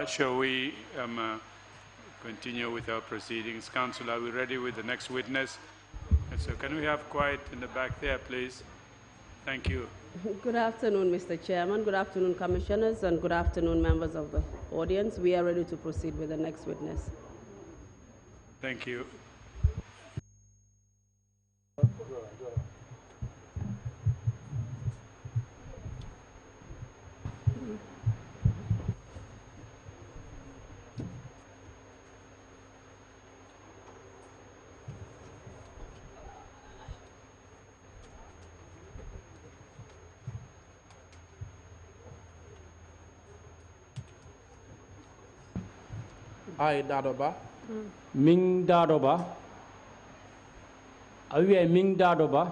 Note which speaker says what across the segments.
Speaker 1: Shall we continue with our proceedings? Council, are we ready with the next witness? And so can we have quiet in the back there, please? Thank you.
Speaker 2: Good afternoon, Mr. Chairman. Good afternoon, commissioners, and good afternoon, members of the audience. We are ready to proceed with the next witness.
Speaker 1: Thank you.
Speaker 3: I Dadoba.
Speaker 4: Ming Dadoba. Awi Ming Dadoba.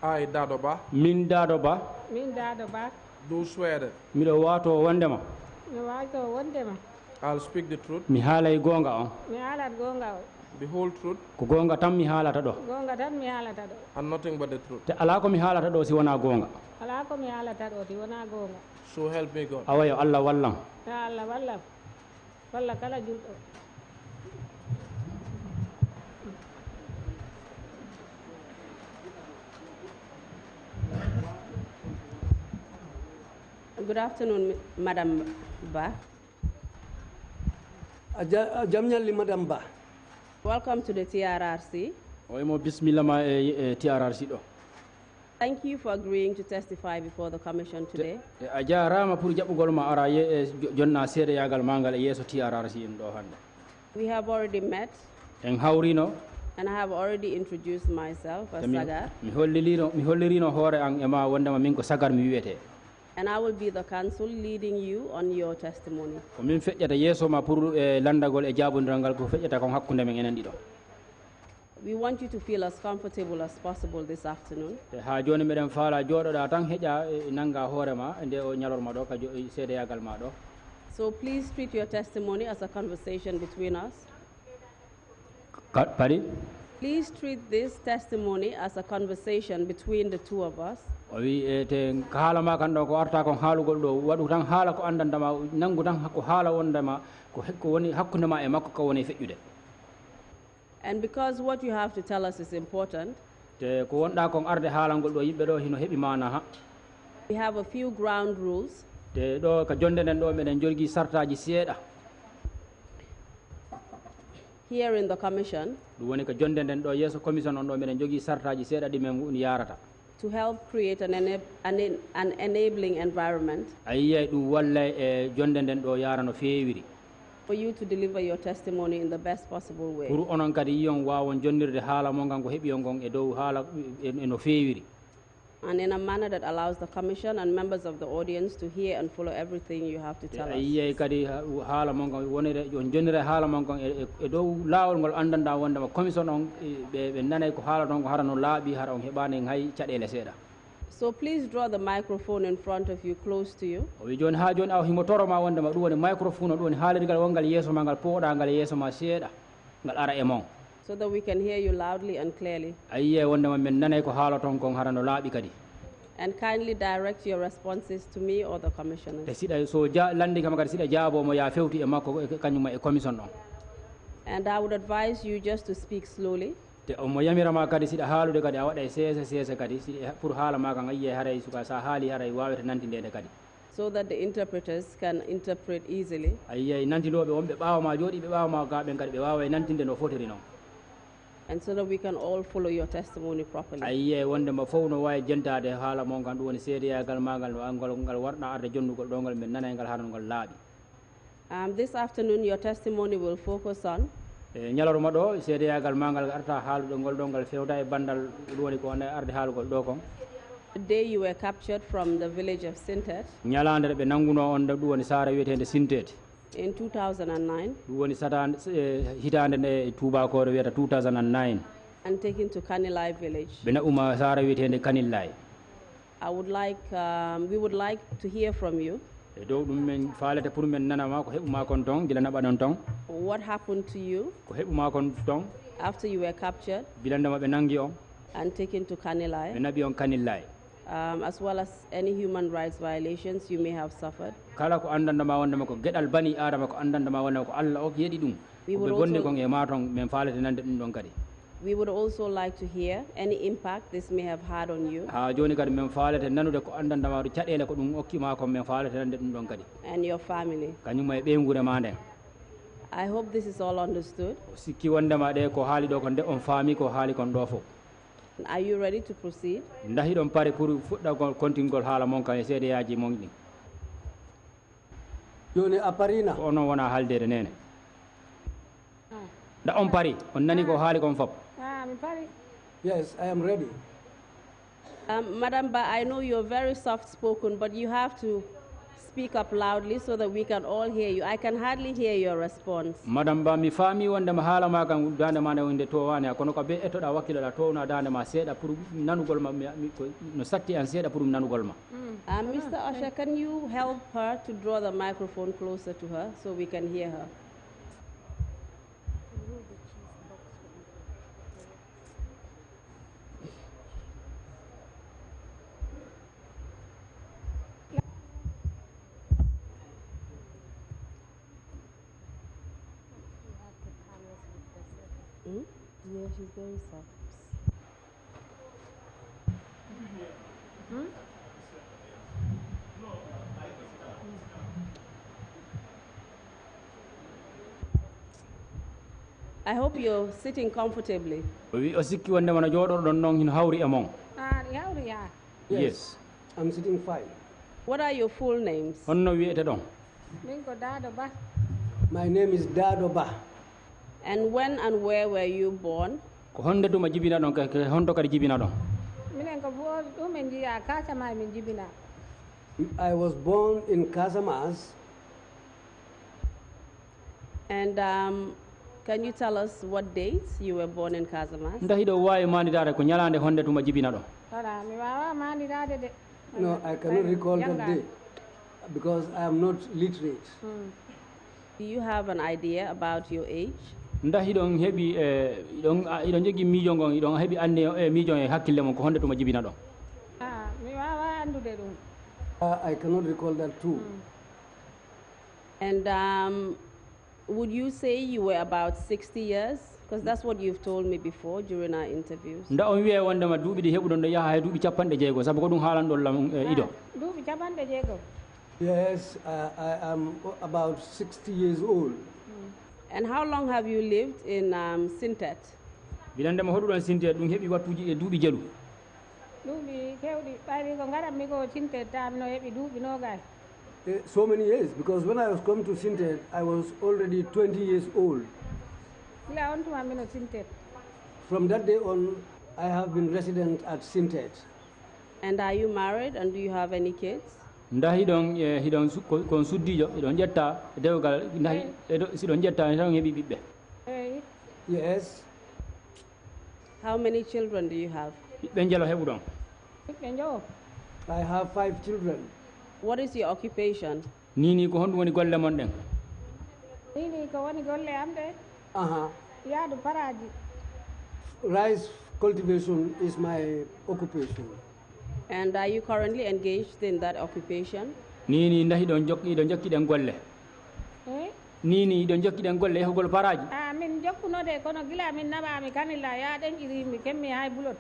Speaker 3: I Dadoba.
Speaker 4: Min Dadoba.
Speaker 5: Min Dadoba.
Speaker 3: Do swear.
Speaker 4: Mido wato wandema.
Speaker 5: Mi wato wondema.
Speaker 3: I'll speak the truth.
Speaker 4: Mi halay gonga on.
Speaker 5: Mi halat gonga o.
Speaker 3: The whole truth.
Speaker 4: Ko gonga tam mi halata do.
Speaker 5: Gonga tan mi halata do.
Speaker 3: And nothing but the truth.
Speaker 4: Te ala ko mi halata do si wona gonga.
Speaker 5: Ala ko mi halata do si wona gonga.
Speaker 3: So help me God.
Speaker 4: Awayo Allah wallam.
Speaker 5: Ya Allah wallam. Walla kala juldo.
Speaker 2: Good afternoon, Madam Ba.
Speaker 6: Jamnyali Madam Ba.
Speaker 2: Welcome to the TRRC.
Speaker 4: Oymo bismillah ma TRRC do.
Speaker 2: Thank you for agreeing to testify before the Commission today.
Speaker 4: A jarama pour jaɓugol ma ara jonna seede yagal mangal e yeso TRRC en ɗo hande.
Speaker 2: We have already met.
Speaker 4: En hawrino.
Speaker 2: And I have already introduced myself as Sagar.
Speaker 4: Mi hollirino hoore an e ma wondema min ko Sagar mi wiyete.
Speaker 2: And I will be the counsel leading you on your testimony.
Speaker 4: Ko min feƴƴata yeso ma pour landagol e jabodiral ngal ko feƴƴata kon hakkunde men enen ɗiɗo.
Speaker 2: We want you to feel as comfortable as possible this afternoon.
Speaker 4: Ha joni meɗen faala joɗoɗa tan heƴa nanga hoorema nde o ñalorma ɗo ka seede yagal ma ɗo.
Speaker 2: So please treat your testimony as a conversation between us.
Speaker 4: Pardon?
Speaker 2: Please treat this testimony as a conversation between the two of us.
Speaker 4: O wi te haala ma kan ɗo ko arta kon haalugol ɗo waɗu tan haala ko andandama nangu tan ko haala wondema ko woni hakkundema e makko ko woni feƴƴude.
Speaker 2: And because what you have to tell us is important,
Speaker 4: te ko wonɗa kon arde haalangol ɗo yimɓe ɗo hino heɓi mana ha.
Speaker 2: We have a few ground rules.
Speaker 4: Te ɗo ka jonde nden ɗo meɗen jorgui sartaji seeɗa.
Speaker 2: Here in the Commission,
Speaker 4: ɗum woni ko jonde nden ɗo yeeso commission on ɗo meɗen jogui sartaji seeɗa ɗi men yarata.
Speaker 2: To help create an enabling environment.
Speaker 4: A yiyay ɗum walla e jonde nden ɗo yara no feewiri.
Speaker 2: For you to deliver your testimony in the best possible way.
Speaker 4: Pour onon kadi yiyon wawon jonnirde haala mo ngan ko heɓi on gon e dow haala no feewiri.
Speaker 2: and in a manner that allows the Commission and members of the audience to hear and follow everything you have to tell us.
Speaker 4: Aye kadi haala mon kon wonire yo jonire haala mon kon e dow laawol ngol andanda wondema commission on be nanay ko haala ton ko harano laabi hara on hebani hay cadele seeda.
Speaker 2: So please draw the microphone in front of you, close to you.
Speaker 4: O wi joni ha joni aw himotoro ma wondema ɗum woni microphone o ɗum woni haalirgal wongal yeeso ma ngal pooɗa ngal yeeso ma seeɗa ngal ara e mon,
Speaker 2: so that we can hear you loudly and clearly.
Speaker 4: Aye wondema men nanay ko haala ton kon harano laaɓi kadi.
Speaker 2: And kindly direct your responses to me or the
Speaker 4: Te
Speaker 2: commissioners.
Speaker 4: siɗa so landi kam kadi siɗa jaabomo ya fewti e makko kañuma e commission on.
Speaker 2: And I would advise you just to speak slowly,
Speaker 4: Te omo yamirama kadi siɗa haalude kadi a waɗa e seese kadi pour haala ma kan ayye haray suka sa haali haray wawete nantindede kadi.
Speaker 2: so that the interpreters can interpret easily.
Speaker 4: Ayye nantindoɓe wonɓe ɓaawama jooɗiɓe ɓaawama ga ɓen kadi ɓe wawa e nantinde no fotiri noon.
Speaker 2: And so that we can all follow your testimony properly.
Speaker 4: Ayye wondema fof no wawi jentade haala mon kan ɗum woni seedeyagal ma ngal warɗa arde jonnugol ɗo ngal min nanay ngal haranogol laaɓi.
Speaker 2: This afternoon, your testimony will focus on
Speaker 4: e ñalorma ɗo seedeyagal ma ngal arta haaluɗo ngol ɗo ngal fewta e bandal ɗum woni ko arde haalugol ɗo kon.
Speaker 2: the day you were captured from the village of Sintet
Speaker 4: ñalande ɗe ɓe nanguno on ɗum woni saara wiyetede Sintete.
Speaker 2: in 2009
Speaker 4: ɗum woni hitande nde tubakore wiyata 2009
Speaker 2: and taken to Kanilai village.
Speaker 4: ɓe naɓuma saara wiyetede Kanillay.
Speaker 2: We would like to hear from you.
Speaker 4: E dow ɗum min faalete pour min nanama ko heɓuma kon ton gila naɓa ɗon ton
Speaker 2: What happened to you
Speaker 4: ko heɓuma kon ton
Speaker 2: after you were captured
Speaker 4: bilandema ɓe nangi on
Speaker 2: and taken to
Speaker 4: ɓe
Speaker 2: Kanilai,
Speaker 4: naɓi on Kanillay.
Speaker 2: as well as any human rights violations you may have suffered.
Speaker 4: kala ko andandama wondema ko gueɗal bani adama ko andandama wondema ko Allah o yeeɗi ɗum koɓe bonni kon e ma ton min faalete nande ɗum ɗon kadi.
Speaker 2: We would also like to hear any impact this may have had on you
Speaker 4: ha joni kadi min faalete nanude ko andandama ɗo caɗele ko ɗum okkima kon min faalete nande ɗum ɗon kadi
Speaker 2: and your family.
Speaker 4: kañuma e ɓeygure ma nden.
Speaker 2: I hope this is all understood.
Speaker 4: o sikki wondema ɗe ko haali ɗo ko nde on faami ko haali kon ɗo fof.
Speaker 2: Are you ready to proceed?
Speaker 4: Ndahi ɗon pare pour fuɗɗagol kontingol haala mon kan e seedeyaji mon ɗi
Speaker 6: joni a parina
Speaker 4: ko onon wona haaldede nene nda on pari on nani ko haali kon fof.
Speaker 5: mi pari.
Speaker 6: yes, I am ready.
Speaker 2: Madam Ba, I know you're very soft spoken, but you have to speak up loudly so that we can all hear you. I can hardly hear your response.
Speaker 4: Madame Ba mi faami wondema haala ma kan dande ma nde wonde towane kono ko be ettoɗa wakkiloɗa towna dande ma seeɗa pour nanugol ma no satti an seeɗa pour nanugol ma.
Speaker 2: Mr. Usher, can you help her to draw the microphone closer to her so we can hear her? Yeah, she's very soft. I hope you're sitting comfortably.
Speaker 4: o wi o sikki wondema no jooɗoɗo ɗon noon hino hawri e mon.
Speaker 5: Yawri ya.
Speaker 4: Yes.
Speaker 6: I'm sitting fine.
Speaker 2: What are your full names?
Speaker 4: honno wiyete ɗon.
Speaker 5: Min ko Dado Ba.
Speaker 6: My name is Dado Ba.
Speaker 2: And when and where were you born?
Speaker 4: ko honde tuma jibina ɗon honto kadi jibina ɗon.
Speaker 5: Minen ko ɗum min jiya Kasama min jibina.
Speaker 6: I was born in Casamas.
Speaker 2: And can you tell us what dates you were born in Casamas?
Speaker 4: ndahi ɗo wawi mandidade ko ñalande honde tuma jibina ɗon.
Speaker 5: Wala mi wawa mandirade de.
Speaker 6: No, I cannot recall that day because I am not literate.
Speaker 2: Do you have an idea about your age?
Speaker 4: ndahi ɗon heeɓi iɗon jogui miijo ngon iɗon heeɓi ande miijo e hakkille mon ko honde tuma jibina ɗon.
Speaker 5: Mi wawa andude ɗum.
Speaker 6: I cannot recall that too.
Speaker 2: And would you say you were about 60 years? Because that's what you've told me before during our interviews.
Speaker 4: nda on wiye wondema duuɓi ɗi heɓuɗon ɗo yaha hay duuɓi capanɗe jeegom saabu ko ɗum haalanɗon lam ido.
Speaker 5: Duuɓi capanɗe jeegom.
Speaker 6: Yes, I am about 60 years old.
Speaker 2: And how long have you lived in Sintet?
Speaker 4: bilandema hoɗuɗon Sintete ɗum heeɓi wattuji e duuɓi jaɗu.
Speaker 5: Duuɓi kewɗi ɓayri ko garatmi ko Sintete tamino heeɓi duuɓi nogas.
Speaker 6: So many years because when I was come to Sintet, I was already 20 years old.
Speaker 5: Ila on tuma mino Sintete.
Speaker 6: From that day on, I have been resident at Sintet.
Speaker 2: And are you married and do you have any kids?
Speaker 4: nda hiɗon kon suddijo eɗon ƴetta dewgal ndahi siɗon ƴetta tan heeɓi ɓiɓɓe.
Speaker 5: eyi
Speaker 6: Yes.
Speaker 2: How many children do you have?
Speaker 4: ɓiɓɓe jelo heɓuɗon.
Speaker 5: ɓiɓɓe joo
Speaker 6: I have 5 children.
Speaker 2: What is your occupation?
Speaker 4: Nini ko honɗum woni golle mon ɗen.
Speaker 5: ɗiɗi ko woni golle am ɗe
Speaker 6: Uh-huh.
Speaker 5: yaadu paraji
Speaker 6: Rice cultivation is my occupation.
Speaker 2: And are you currently engaged in that occupation?
Speaker 4: Nini ndahi ɗon iɗon jokkiɗen golle.
Speaker 5: eyi
Speaker 4: Nini iɗon jokkiɗen golle e hogol paraji.
Speaker 5: min jokkunode kono gila min naɓami kanilla ya ɗenƴiri mi kemmi hay bulot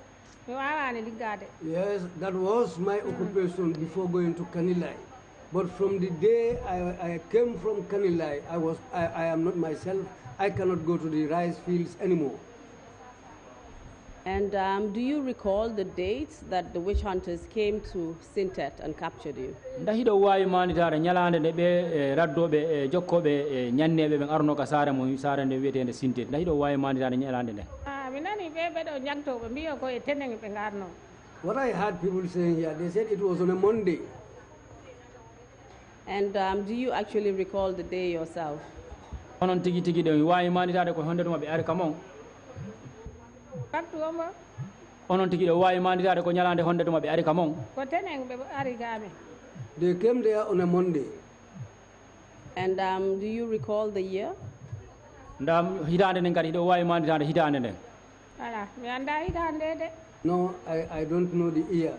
Speaker 5: mi wawani liggade
Speaker 6: Yes, that was my occupation before going to Kanilai. But from the day I came from Kanilai, I am not myself. I cannot go to the rice fields anymore.
Speaker 2: And do you recall the dates that the witch hunters came to Sintet and captured you?
Speaker 4: Ndahi ɗo wawi manitade ñalande nde ɓe raddoɓe jokkoɓe ñanneɓe ɓen arno ka saare mo saare nde wiyetede Sintet. Ndahi ɗo wawi manitade ñalande nde.
Speaker 5: mi nani ɓe ɓeɗo jangtoɓe mbiyo koye teneng ɓe garno
Speaker 6: What I heard people saying here, they said it was on a Monday.
Speaker 2: And do you actually recall the day yourself?
Speaker 4: Onon tigi tigi ɗo wawi manitade ko honde ɗuma ɓe ari kamon.
Speaker 5: waktu omo
Speaker 4: Onon tigi ɗo wawi manitade ko ñalande honde ɗuma ɓe ari kamon.
Speaker 5: ko teneng ɓe ari gami
Speaker 6: They came there on a Monday.
Speaker 2: And do you recall the year?
Speaker 4: Ndam hitande nden kadi ɗo wawi manitade hitande nden.
Speaker 5: voilà mi anda hitande de
Speaker 6: No, I don't know the year.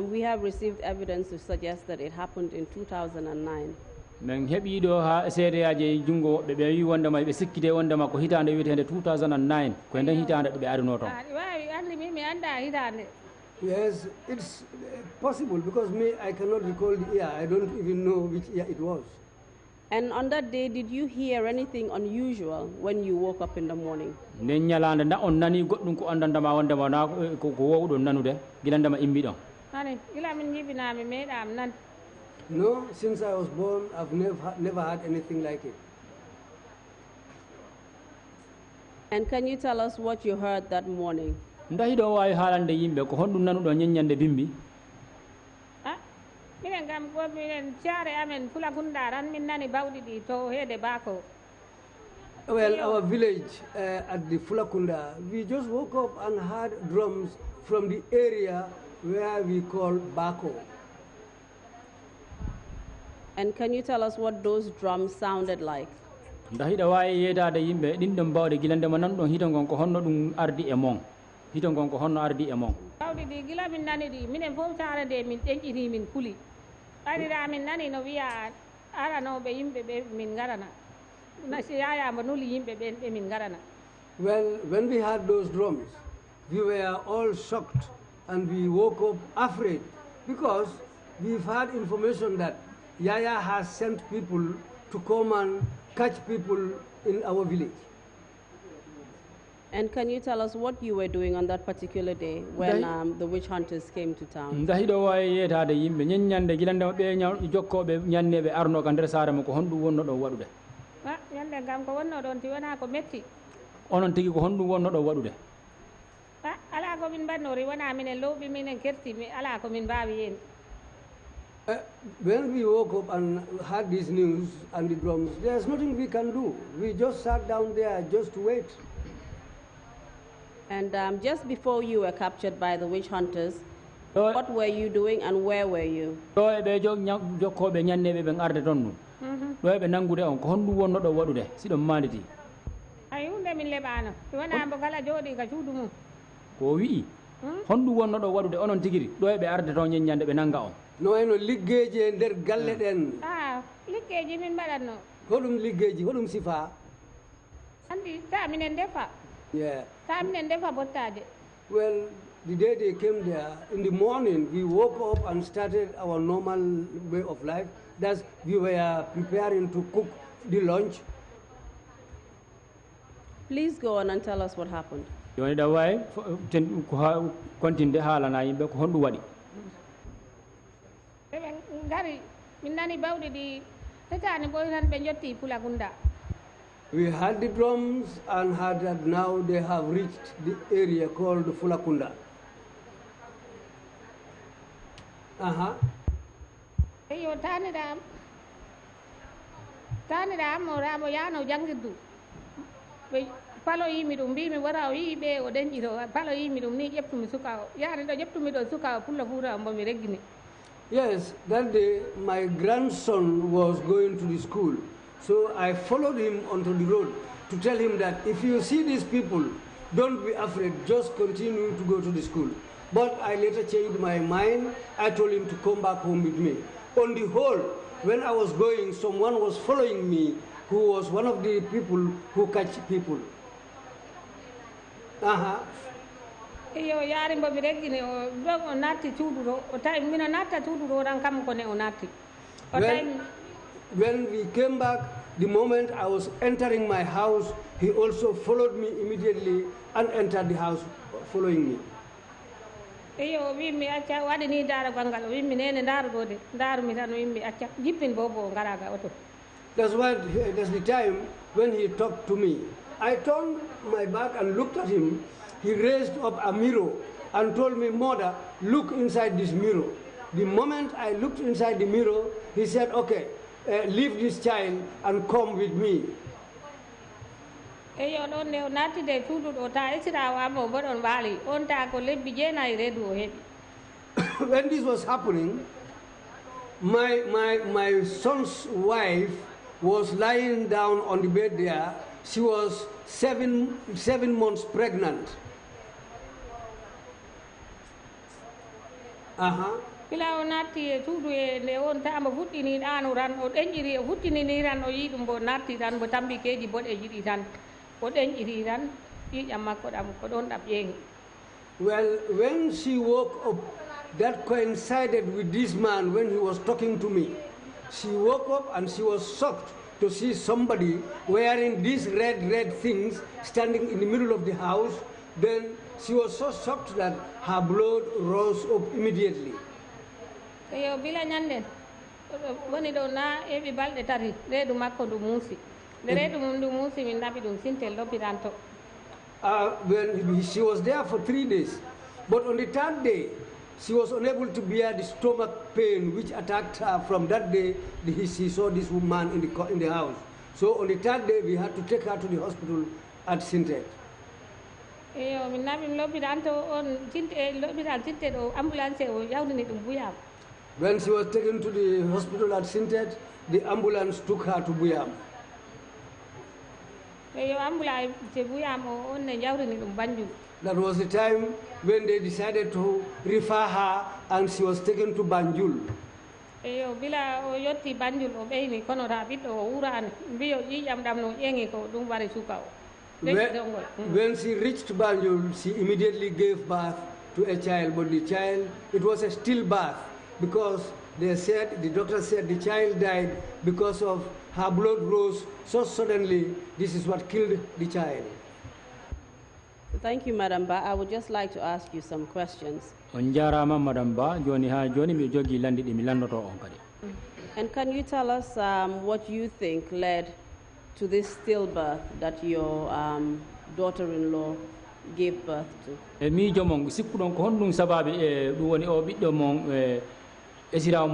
Speaker 2: We have received evidence to suggest that it happened in 2009.
Speaker 4: min heeɓi ɗo ha seedeyaji e junngo woɓɓe ɓe wi wondema ɓe sikkite wondema ko hitande wiyetede 2009 koye nden hitande ɗo ɓe arino toon.
Speaker 5: ɗi wawi andi mi anda hitande
Speaker 6: Yes, it's possible because me, I cannot recall the year. I don't even know which year it was.
Speaker 2: And on that day, did you hear anything unusual when you woke up in the morning?
Speaker 4: nden ñalande nda on nani goɗɗum ko andandama wondema na ko wowɗon nanude gilandema immi ɗon.
Speaker 5: hani gila min jibinami meeɗam nan
Speaker 6: No, since I was born, I've never had anything like it.
Speaker 2: And can you tell us what you heard that morning?
Speaker 4: ndahi ɗo wawi haalande yimɓe ko honɗum nanuɗo ñeññande bimbi.
Speaker 5: minen kam ko minen caare amen fulakunda tan min nani bawɗi ɗi to heede bako
Speaker 6: Well, our village at the Fulakunda, we just woke up and heard drums from the area where we call Bako.
Speaker 2: And can you tell us what those drums sounded like?
Speaker 4: ndahi ɗo wawi yeytade yimɓe ɗin ɗon mbawɗe gilandema nanɗon hito gon ko honno ɗum ardi e mon hito gon ko honno ardi e mon.
Speaker 5: bawɗi ɗi gila min nani ɗi minen fof caare nde min ɗenƴini min kuli ɓaɗira min nani no wiya aranoɓe yimɓe ɓe min garana nasi yayamba nuli yimɓe ɓen ɓe min garana
Speaker 6: Well, when we heard those drums, we were all shocked and we woke up afraid because we've had information that Yaya has sent people to come and catch people in our village.
Speaker 2: And can you tell us what you were doing on that particular day when the witch hunters came to town?
Speaker 4: ndahi ɗo wawi yeytade yimɓe ñeññande gilandema ɓe jokkoɓe ñanneɓe arno ka nder saare mo ko honɗum wonno ɗo waɗude.
Speaker 5: ñande kam ko wonno ɗon ti wona ko metti
Speaker 4: onon tigi ko honɗum wonno ɗo waɗude.
Speaker 5: ala ko min mbaɗnori wona minen lowɓi minen kerti ala ko min mbawi hen.
Speaker 6: When we woke up and heard this news and the drums, there's nothing we can do. We just sat down there just to wait.
Speaker 2: And just before you were captured by the witch hunters, what were you doing and where were you?
Speaker 4: ɗo eɓe jokkoɓe ñanneɓe ɓen arde toon ɗum ɗo eɓe nanngude on ko honɗum wonno ɗo waɗude siɗon manditi.
Speaker 5: ay hunde min leɓano wona mbo kala jooɗi ka cuuɗu mum
Speaker 4: ko wi'i honɗum wonno ɗo waɗude onon tigiri ɗo eɓe arde toon ñeññande ɓe nanga on.
Speaker 6: No eno liggeji nder galle ɗen.
Speaker 5: liggeji min mbaɗatno.
Speaker 6: Hoɗum liggeji hoɗum sifa?
Speaker 5: andi ta minen defa.
Speaker 6: Yeah.
Speaker 5: ta minen defa bottaje.
Speaker 6: Well, the day they came there, in the morning, we woke up and started our normal way of life. That's we were preparing to cook the lunch.
Speaker 5: Please go on and tell us what happened.
Speaker 4: Yoni da way ko kontinde haalana yimɓe ko honɗum waɗi.
Speaker 5: ɓe ngari min nani bawɗi ɗi hetani ɓoy tan ɓe jotti Pulakunda.
Speaker 6: We had the drums and heard that now they have reached the area called Fulakunda.
Speaker 5: Eyo tanidam o ramo yano jangidu be palo yimi dum bi mi wara wi be o denjiro palo yimi dum ni jeptumi suka yani do jeptumi do suka pulla fura mbo mi reggini.
Speaker 6: Yes, that day my grandson was going to the school, so I followed him onto the road to tell him that if you see these people, don't be afraid, just continue to go to the school. But I later changed my mind. I told him to come back home with me. On the whole, when I was going, someone was following me who was one of the people who catch people.
Speaker 5: Iyo yari mbo mi reggini o dog o natti cuuɗuɗo o tawi mino natta cuuɗuɗo tan kam ko ne o natti o tawi.
Speaker 6: When we came back, the moment I was entering my house, he also followed me immediately and entered the house following me.
Speaker 5: Iyo wimmi acca waɗi ni daaragal ngal o wimmi nene ndaaruɗo de ndaarumi tan o wimmi acca jippin bobo o ngaraga oto.
Speaker 6: That's the time when he talked to me. I turned my back and looked at him. He raised up a mirror and told me, "Mother, look inside this mirror." The moment I looked inside the mirror, he said, "Okay, leave this child and come with me."
Speaker 5: Eyo ɗon nde o nattide cuuɗuɗo ta esiraawama o mboɗon waali on ta ko lebbi jeenayi reedu o heɓi.
Speaker 6: When this was happening, my son's wife was lying down on the bed there. She was seven months pregnant.
Speaker 5: Pila o natti e cuuɗu e nde on ta mbo fuɗɗini ɗaanu tan o ɗeñƴiri o futtinini tan o yii ɗum mbo natti tan mbo tambi keeji boɗeji ɗi tan o ɗeñƴiri tan ƴiƴam makko ɗam ko ɗon ɗam ƴeeŋi.
Speaker 6: Well, when she woke up, that coincided with this man when he was talking to me. She woke up and she was shocked to see somebody wearing these red things standing in the middle of the house. Then she was so shocked that her blood rose up immediately.
Speaker 5: Eyo bila ñanden woni ɗo na eɓi balɗe tati reedu makko ndu muusi nde reedu mum ndu muusi min naɓi ɗum sintel lopitan to.
Speaker 6: When she was there for 3 days, but on the 3rd day she was unable to bear the stomach pain which attacked her. From that day she saw this woman in the house. So on the 3rd day we had to take her to the hospital at Sintet.
Speaker 5: Eyo min naɓi lopitan to on lopitan Sintet o ambulance o yawdini ɗum Buyam.
Speaker 6: When she was taken to the hospital at Sintet, the ambulance took her to Buyam. That was the time when they decided to refer her and she was taken to Banjul. When she reached Banjul, she immediately gave birth to a child, but the child, it was a stillbirth because the doctor said the child died because of her blood rose so suddenly. This is what killed the child.
Speaker 2: Thank you, Madam Ba. I would just like to ask you some questions.
Speaker 4: And
Speaker 2: can you tell us what you think led to this stillbirth that your daughter-in-law gave birth to?
Speaker 4: Israel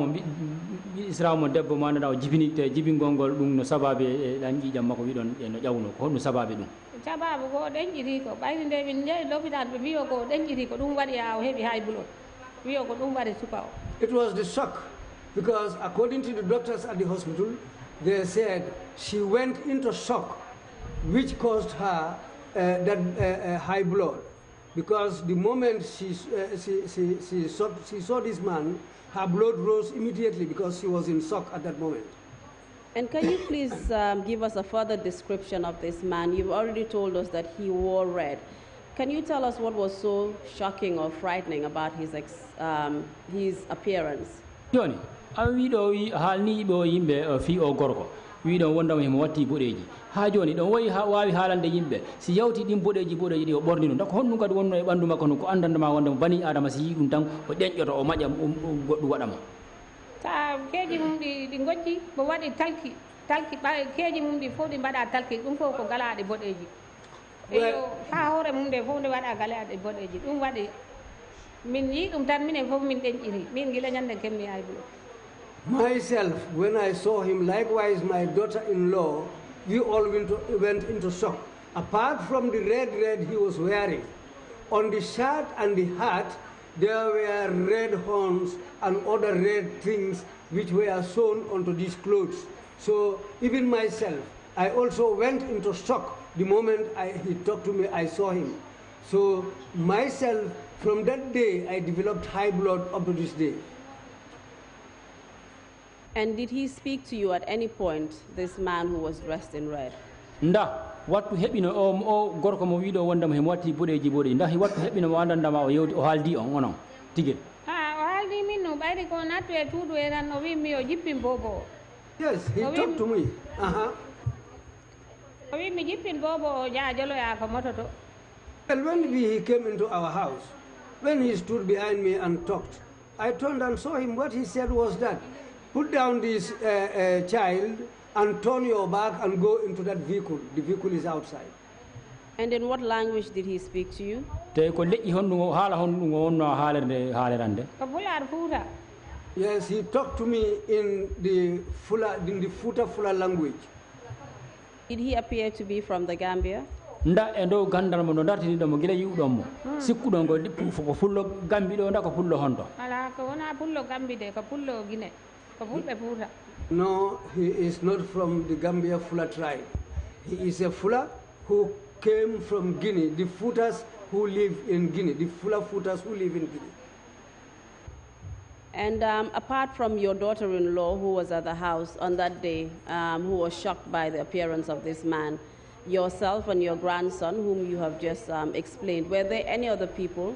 Speaker 4: debbo manada o jibinite jibingol ɗum no sababe ɗan ƴiƴam makko wiɗon no ƴawno ko honno sababe ɗum
Speaker 5: sababu ko ɗeñƴiri ko ɓayde nde min jeeyi lopitan ɓe mbiyo ko ɗeñƴiri ko ɗum waɗi ha o heɓi hay bulol wiyo ko ɗum waɗi suka o.
Speaker 6: It was the shock because according to the doctors at the hospital they said she went into shock which caused her high blood because the moment she saw this man, her blood rose immediately because she was in shock at that moment.
Speaker 2: And can you please give us a further description of this man? You've already told us that he wore red. Can you tell us what was so shocking or frightening about his appearance?
Speaker 4: Joni, wiɗo wi haalni ɗo yimɓe fi o gorko wiɗon wondamo himo watti boɗeji ha joni ɗon wawi haalande yimɓe si yawti ɗin boɗeji ɗi o ɓorni ɗum dako honɗum kadi wonno e ɓandu makko no ko andandema wondemo bani adama si yi ɗum tan o ɗeñƴoto o maƴa goɗɗum waɗama
Speaker 5: sa keeji mum ɗi gojji mo waɗi talki keeji mum ɗi fof ɗi mbaɗa talki ɗum fof ko galaɗe boɗeji eyo ha hoore mum nde fof nde waɗa galaɗe boɗeji ɗum waɗi. min yi ɗum tan minen fof min ɗeñƴiri min gila ñande kemmi ay bulo.
Speaker 6: Myself, when I saw him, likewise my daughter-in-law, we all went into shock. Apart from the red he was wearing, on the shirt and the hat, there were red horns and other red things which were sewn onto these clothes. So even myself, I also went into shock the moment he talked to me, I saw him. So myself, from that day, I developed high blood up to this day.
Speaker 2: And did he speak to you at any point, this man who was dressed in red?
Speaker 4: Nda wattu heɓino o gorko mo wiɗo wondema hemo watti boɗeji boɗeji nda wattu heɓino mo andandama o yewti o haaldi on onon tigel
Speaker 5: o haaldi min no ɓayri ko nattu e tuudu e tan o wi mi o jippin bobo o.
Speaker 6: Yes, he talked to me.
Speaker 5: O wi mi jippin bobo o jaajoloya ko moto to.
Speaker 6: Well, when he came into our house, when he stood behind me and talked, I turned and saw him. What he said was that, put down this child and turn your back and go into that vehicle. The vehicle is outside.
Speaker 2: And in what language did he speak to you?
Speaker 6: Yes, he talked to me in the Futa Fula language.
Speaker 2: Did he appear to be from the Gambia?
Speaker 4: Nda endo gandal mo dartini do mo gila yiwdom mo sikkudo ngo ko fullo gambi do nda ko fullo honto
Speaker 5: ala ko wona fullo gambi de ko fullo gine ko fulbe futa.
Speaker 6: No, he is not from the Gambia Fula tribe. He is a Fula who came from Guinea, the Futas who live in Guinea, the Fula Futas who live in Guinea.
Speaker 2: And apart from your daughter-in-law who was at the house on that day, who was shocked by the appearance of this man, yourself and your grandson, whom you have just explained, were there any other people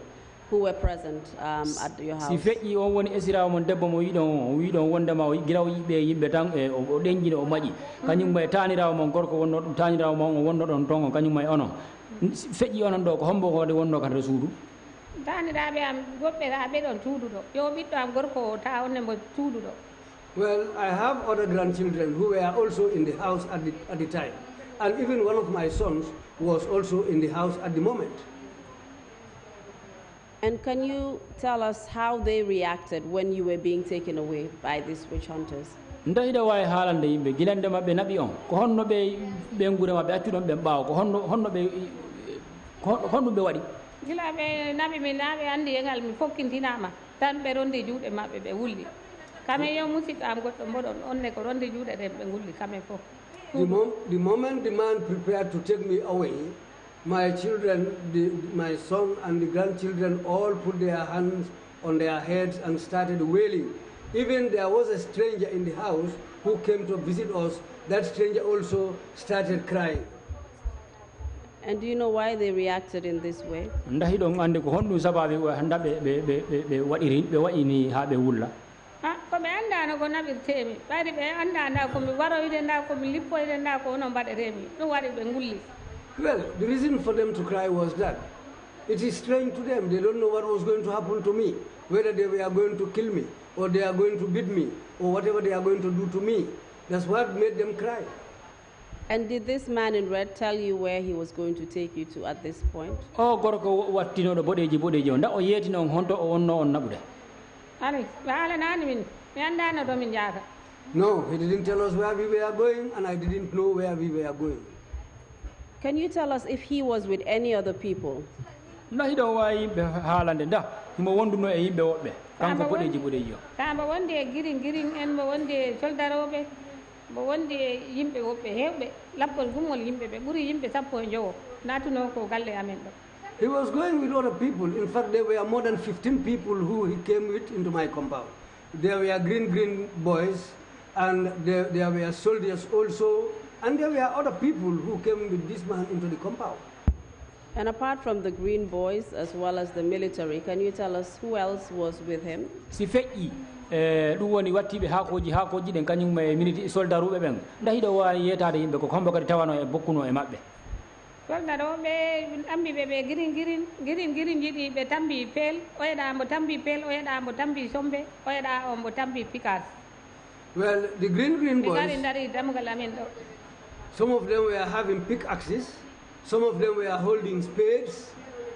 Speaker 2: who were present at your house?
Speaker 4: Si feƴƴi on woni esirawo mon debbo mo wiɗon wondema o giraw yiɓe yimɓe tan e o ɗeñƴino o maƴi kañum e tanirawo mon gorko wonno ɗum tanirawo mon o wonno ɗon ton o kañum e onon feƴƴi onon ɗo ko hombo kode wonno kata to suudu
Speaker 5: taniraɓe am goɓɓeraɓe ɗon tuudu ɗo yo ɓiɗɗo am gorko o ta onne mo tuudu ɗo.
Speaker 6: Well, I have other grandchildren who were also in the house at the time. And even one of my sons was also in the house at the moment.
Speaker 2: And can you tell us how they reacted when you were being taken away by these witch hunters?
Speaker 4: ndahiɗa wawi haalande yimɓe gilande mabɓe naɓi on ko honno ɓe guure mabɓe accuɗon ɓe ɓaawa ko honno ɓe waɗi
Speaker 5: gila ɓe naɓi min naɓe andi e ngal mi fokkintinama tan ɓe rondi juuɗe maɓɓe ɓe wulli kamen yo musidɗo am goɗɗo mboɗon onne ko rondi juuɗe ɗen ɓe gulli kamen fof.
Speaker 6: The moment the man prepared to take me away, my children, my son and the grandchildren all put their hands on their heads and started wailing. Even there was a stranger in the house who came to visit us. That stranger also started crying.
Speaker 2: And do you know why they reacted in this way?
Speaker 4: ndahiɗon ande ko honɗum sababu handa ɓe waɗini ha ɓe wulla
Speaker 5: ko ɓe andano ko naɓirtemi ɓayde ɓe andanda komi waroyde nda komi lippoyde nda ko onon mbaɗetemi ɗum waɗi ɓe ngulli.
Speaker 6: Well, the reason for them to cry was that it is strange to them. They don't know what was going to happen to me, whether they were going to kill me or they are going to beat me or whatever they are going to do to me. That's what made them cry.
Speaker 2: And did this man in red tell you where he was going to take you to at this point?
Speaker 4: o gorko wattinoɗo boɗeji o nda o yeetino on honto o wonno on naɓude
Speaker 5: ani ɓe haalanani min mi andano to min jahata.
Speaker 6: No, he didn't tell us where we were going, and I didn't know where we were going.
Speaker 2: Can you tell us if he was with any other people?
Speaker 4: ndahiɗo wawi yimɓe haalande nda himo wonduno e yimɓe woɓɓe kanko boɗeji o
Speaker 5: kamba wondi e girin en mo wondi e soldaroɓe mo wondi e yimɓe woɓɓe hewɓe lappol gumol yimɓe ɓe ɓuuri yimɓe 15 natuno ko galle amen ɗo.
Speaker 6: He was going with other people. In fact, there were more than 15 people who he came with into my compound. There were green boys, and there were soldiers also, and there were other people who came with this man into the compound.
Speaker 2: And apart from the green boys as well as the military, can you tell us who else was with him?
Speaker 4: si feƴƴi ɗum woni wattiɓe haakoji ɗen kañum e miniti soldaruɓe ɓen ndahiɗo wawi yetade yimɓe ko hombo kadi tawano e bokkuno e maɓɓe
Speaker 5: soldaroɓe ɗambiɓe ɓe girin jiɗi ɓe tambi peel oyeɗa mbo tambi peel oyeɗa mbo tambi sombe oyeɗa o mbo tambi pikas.
Speaker 6: Well, the green boys,
Speaker 5: dari damgal amen ɗo.
Speaker 6: Some of them were having pickaxes, some of them were holding spades,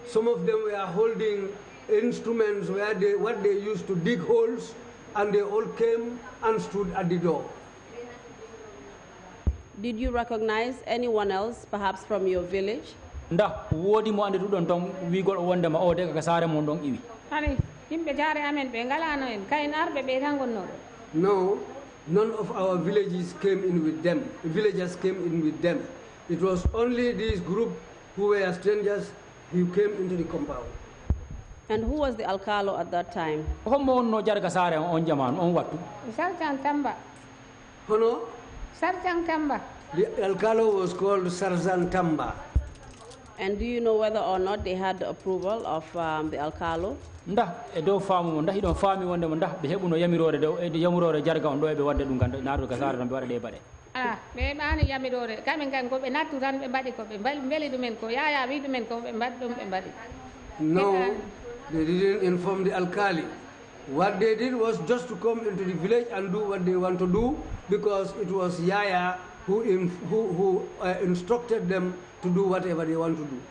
Speaker 6: some of them were holding instruments what they used to dig holes, and they all came and stood at the door.
Speaker 2: Did you recognize anyone else, perhaps from your village?
Speaker 4: Nda wodi mo ande dudon ton wi gol wonde ma o de ka sare mon don iwi.
Speaker 5: Ani yimbe jare amen be ngalano en kayen arbe be tan gonno.
Speaker 6: No, none of our villagers came in with them. Villagers came in with them. It was only this group who were strangers who came into the compound.
Speaker 2: And who was the alcalo at that time?
Speaker 4: Hommo no jar ka sare on jaman on wattu.
Speaker 5: Sarjan Tamba.
Speaker 6: Hono?
Speaker 5: Sarjan Tamba.
Speaker 6: The alcalo was called Sarzan Tamba.
Speaker 2: And do you know whether or not they had the approval of the alcalo?
Speaker 4: Nda e do faamu nda hidon faami wonde mo nda be hebuno yamirore do e yamurore jarga on do e be wadde dum ganda naado ka sare don be wada de bade.
Speaker 5: Ah, be bani yamirore kamen kan ko be nattu tan be mbadi ko be mbeli dumen ko yaya wi dumen ko be mbadi dum be mbadi.
Speaker 6: No, they didn't inform the alkali. What they did was just to come into the village and do what they want to do, because it was Yaya who instructed them to do whatever they want to do.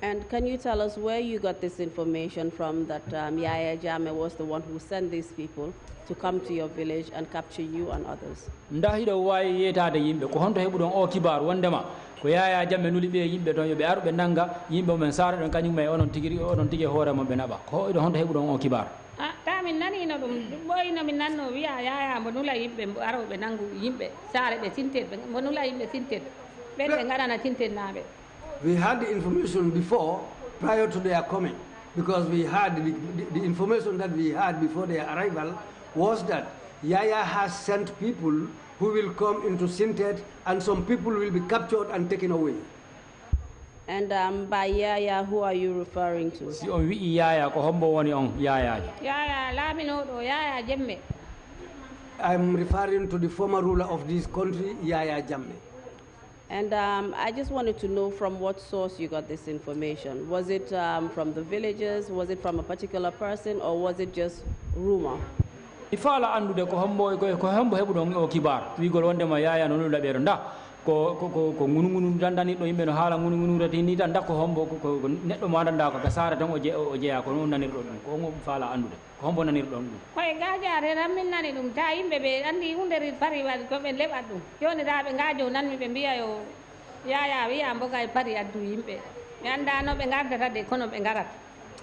Speaker 2: And can you tell us where you got this information from, that Yaya Jammeh was the one who sent these people to come to your village and capture you and others?
Speaker 4: Nda hido wayi yetade yimbe ko honto hebudon o kibar wondema ko Yaya Jammeh nuli be yimbe don yobe arbe nanga yimbe men sare don kanyum may onon tigi hoore mo be naba ko do honto hebudon o kibar.
Speaker 5: Ah, ta min nani no dum boyno min nanno wiya Yaya mo nula yimbe aro be nangu yimbe sare be tinted mo nula yimbe tinted be be ngadana tinted nabe.
Speaker 6: We had the information before, prior to their coming, because we had the information that we had before their arrival was that Yaya has sent people who will come into Sintet, and some people will be captured and taken away.
Speaker 2: And by Yaya, who are you referring to?
Speaker 4: Si on wi Yaya ko hombo woni on Yaya.
Speaker 5: Yaya lamino do Yaya Jammeh.
Speaker 6: I'm referring to the former ruler of this country, Yaya Jammeh.
Speaker 2: And I just wanted to know from what source you got this information. Was it from the villagers? Was it from a particular person? Or was it just rumor?
Speaker 4: Ifala andude ko hombo hebudon o kibar wi gol wonde ma Yaya no labe nda ko ngunu dandani do yimbe no hala ngunu rati ni tan dakko hombo ko neddo mo anda ko kasara tan o jeya ko non nanir do dum ko mo fala andude ko hombo nanir do dum
Speaker 5: koy gajare ramin nani dum ta yimbe be andi hunde ri pari wal ko be lebat dum joni rabe ngajo nan mi be biya yo Yaya wi ambo kay pari addu yimbe yanda no be ngardata de kono be ngarat.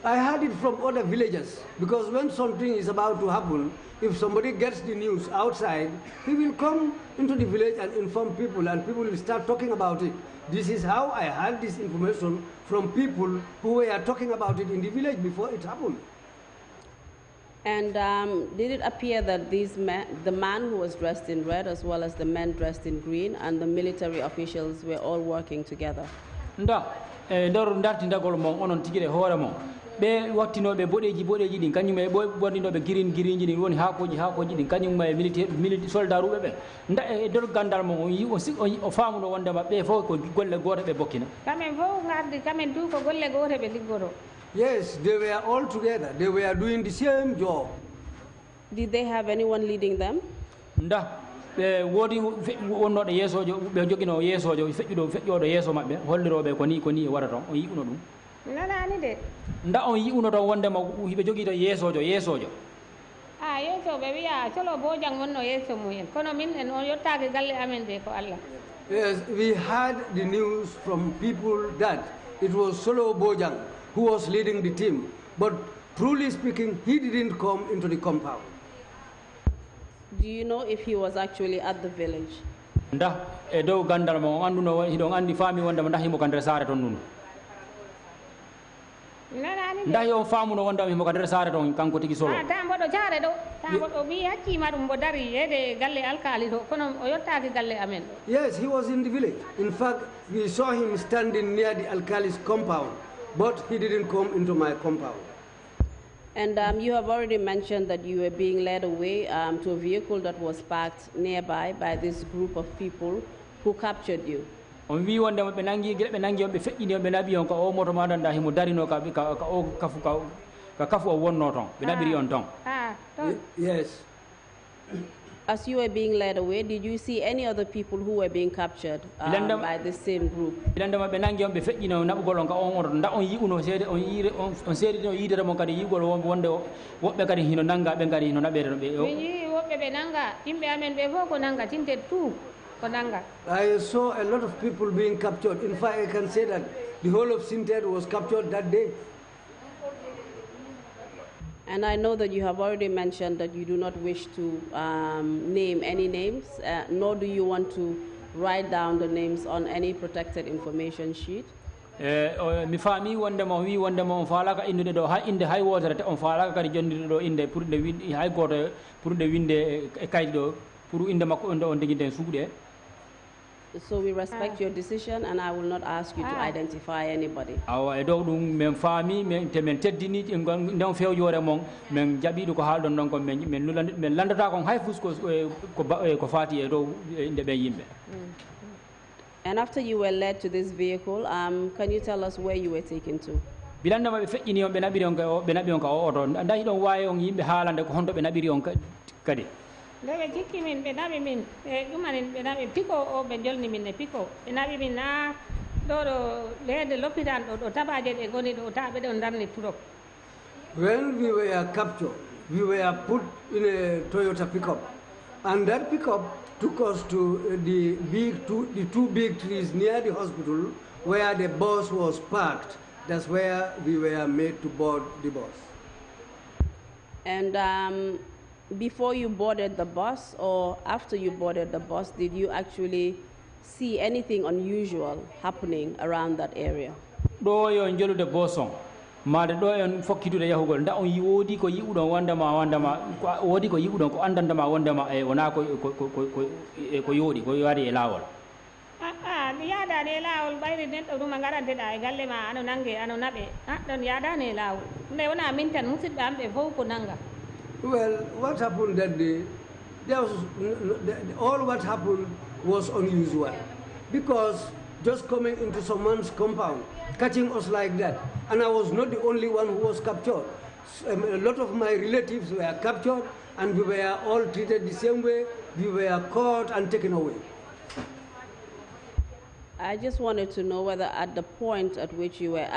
Speaker 6: I heard it from other villagers, because when something is about to happen, if somebody gets the news outside, he will come into the village and inform people, and people will start talking about it. This is how I had this information from people who were talking about it in the village before it happened.
Speaker 2: And did it appear that these men, the man who was dressed in red as well as the men dressed in green and the military officials were all working together?
Speaker 4: Nda ndor ndarti ndagol mon onon tigire hoore mon be wattinobe bodeji din kanyum e bordinobe green din woni haakoji din kanyum e militaire soldat rube be nda e dor gandal mon o faamuno wonde mabbe fo ko golle goto be bokkina
Speaker 5: Kamen fo ngardi kamen du ko golle goto be liggoro.
Speaker 6: Yes, they were all together. They were doing the same job.
Speaker 2: Did they have anyone leading them?
Speaker 4: Nda be wodi wonno de yesojo be jogino yesojo fejjudo yeso mabbe hollirobe ko ni warata on yiuno dum
Speaker 5: Nanani de.
Speaker 4: nda on yiuno to wonde ma hibe jogi to yesojo
Speaker 5: Ah yeso be wiya solo bojang wonno yeso muyen kono min en on yottaake galle amen de ko Allah.
Speaker 6: Yes, we had the news from people that it was Solo Bojang who was leading the team, but truly speaking, he didn't come into the compound.
Speaker 2: Do you know if he was actually at the village?
Speaker 4: Nda e dow gandal mo anduno hidon andi fami wonde ma himo kandere sare ton nun
Speaker 5: Nanani
Speaker 4: nda yo famuno wonde himo kandere sare ton kanko tigi solo
Speaker 5: ah ta mbodo jare do ta mbodo wi hakkima dum bo dari ede galle alkali do kono o yottaake galle amen.
Speaker 6: Yes, he was in the village. In fact, we saw him standing near the alkali's compound, but he didn't come into my compound.
Speaker 2: And you have already mentioned that you were being led away to a vehicle that was parked nearby by this group of people who captured you.
Speaker 4: on wi wonde be nangi be feƴƴini be nabi on ko o moto ma danda himo darino ka o kafu o wonno ton be nabiri on ton.
Speaker 5: Ah,
Speaker 6: Yes.
Speaker 2: As you were being led away, did you see any other people who were being captured by the same group?
Speaker 4: Bilandama be nangi on be feƴƴino naɓugol on ka on oto nda on yi'uno seede on seedino yiidere mon kadi yigol wonde woɓɓe kadi hino nanga ɓe kadi hino naɓede no ɓe
Speaker 5: min yii woɓɓe ɓe nanga yimɓe amen ɓe fof ko nanga tinte tout ko nanga.
Speaker 6: I saw a lot of people being captured. In fact, I can say that the whole of Sinted was captured that day.
Speaker 2: And I know that you have already mentioned that you do not wish to name any names, nor do you want to write down the names on any protected information sheet.
Speaker 4: mi faami wondema wi wondema on faalaka innude ɗo ha inde hay wotere te on faalaka kadi jonndide ɗo inde pour nde winde hay goto pour nde winde e kaydi ɗo pour inde makko on ɗo on deguinte suuɗe.
Speaker 2: So we respect your decision, and I will not ask you to identify anybody.
Speaker 4: awa e dow ɗum min faami te min teddini nden fewnjore mon min jaɓiɗo ko haalɗon ɗon ko min landata kon hay fus ko faati e dow inde ɓen yimɓe.
Speaker 2: And after you were led to this vehicle, can you tell us where you were taken to?
Speaker 4: bilandema ɓe feƴƴini on ɓe naɓi on ka o oto dañi ɗon wawi on yimɓe haalande ko honto ɓe naɓiri on kadi.
Speaker 5: nde ɓe cikki min ɓe naɓi min e ɗumanin ɓe naɓi piko o ɓe jolni min e piko ɓe naɓi min na ɗo ɗo leede l'hôpital ɗo tabaje ɗe goni ɗo ta ɓeɗon darni Trrc.
Speaker 6: When we were captured, we were put in a Toyota pickup, and that pickup took us to the two big trees near the hospital where the bus was parked. That's where we were made to board the bus.
Speaker 2: And before you boarded the bus or after you boarded the bus, did you actually see anything unusual happening around that area?
Speaker 4: ɗo yo jolude boson made ɗo en fokkitude yahugol nda on woodi ko yi'uɗon wondema woodi ko yi'uɗon ko andandama wondema e wona ko yooɗi ko waɗi e laawol.
Speaker 5: ɗi yaadani e laawol ɓayri neɗɗo ɗuma garanteɗa e galle ma ano nangue ano naɓe ɗon yaadani e laawol nde wona min tan musidɓe am ɓe fof ko nanga.
Speaker 6: Well, what happened that day, all what happened was unusual, because just coming into someone's compound, catching us like that, and I was not the only one who was captured. A lot of my relatives were captured, and we were all treated the same way. We were caught and taken away.
Speaker 2: I just wanted to know whether at the point at which you were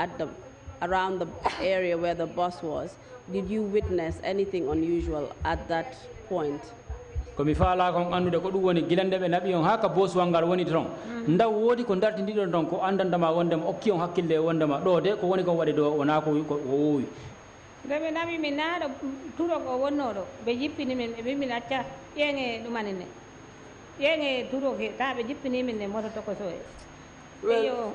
Speaker 2: around the area where the bus was, did you witness anything unusual at that point?
Speaker 4: komi faala kon andude ko ɗum woni gilande ɓe naɓi on ha ka bosuwal ngal woni toon ndaw woodi ko dartidiɗon toon ko andandama wondema okki on hakkille wondema ɗo de ko woni kon waɗi ɗo wona ko wowi.
Speaker 5: nde ɓe naɓi min naaɗo Trrc o wonnoɗo ɓe jippini min ɓe mbi min acca ƴeeŋe ɗumanine ƴeeŋe Trrc he ta ɓe jippini min ne moto tokoso e ɓeyo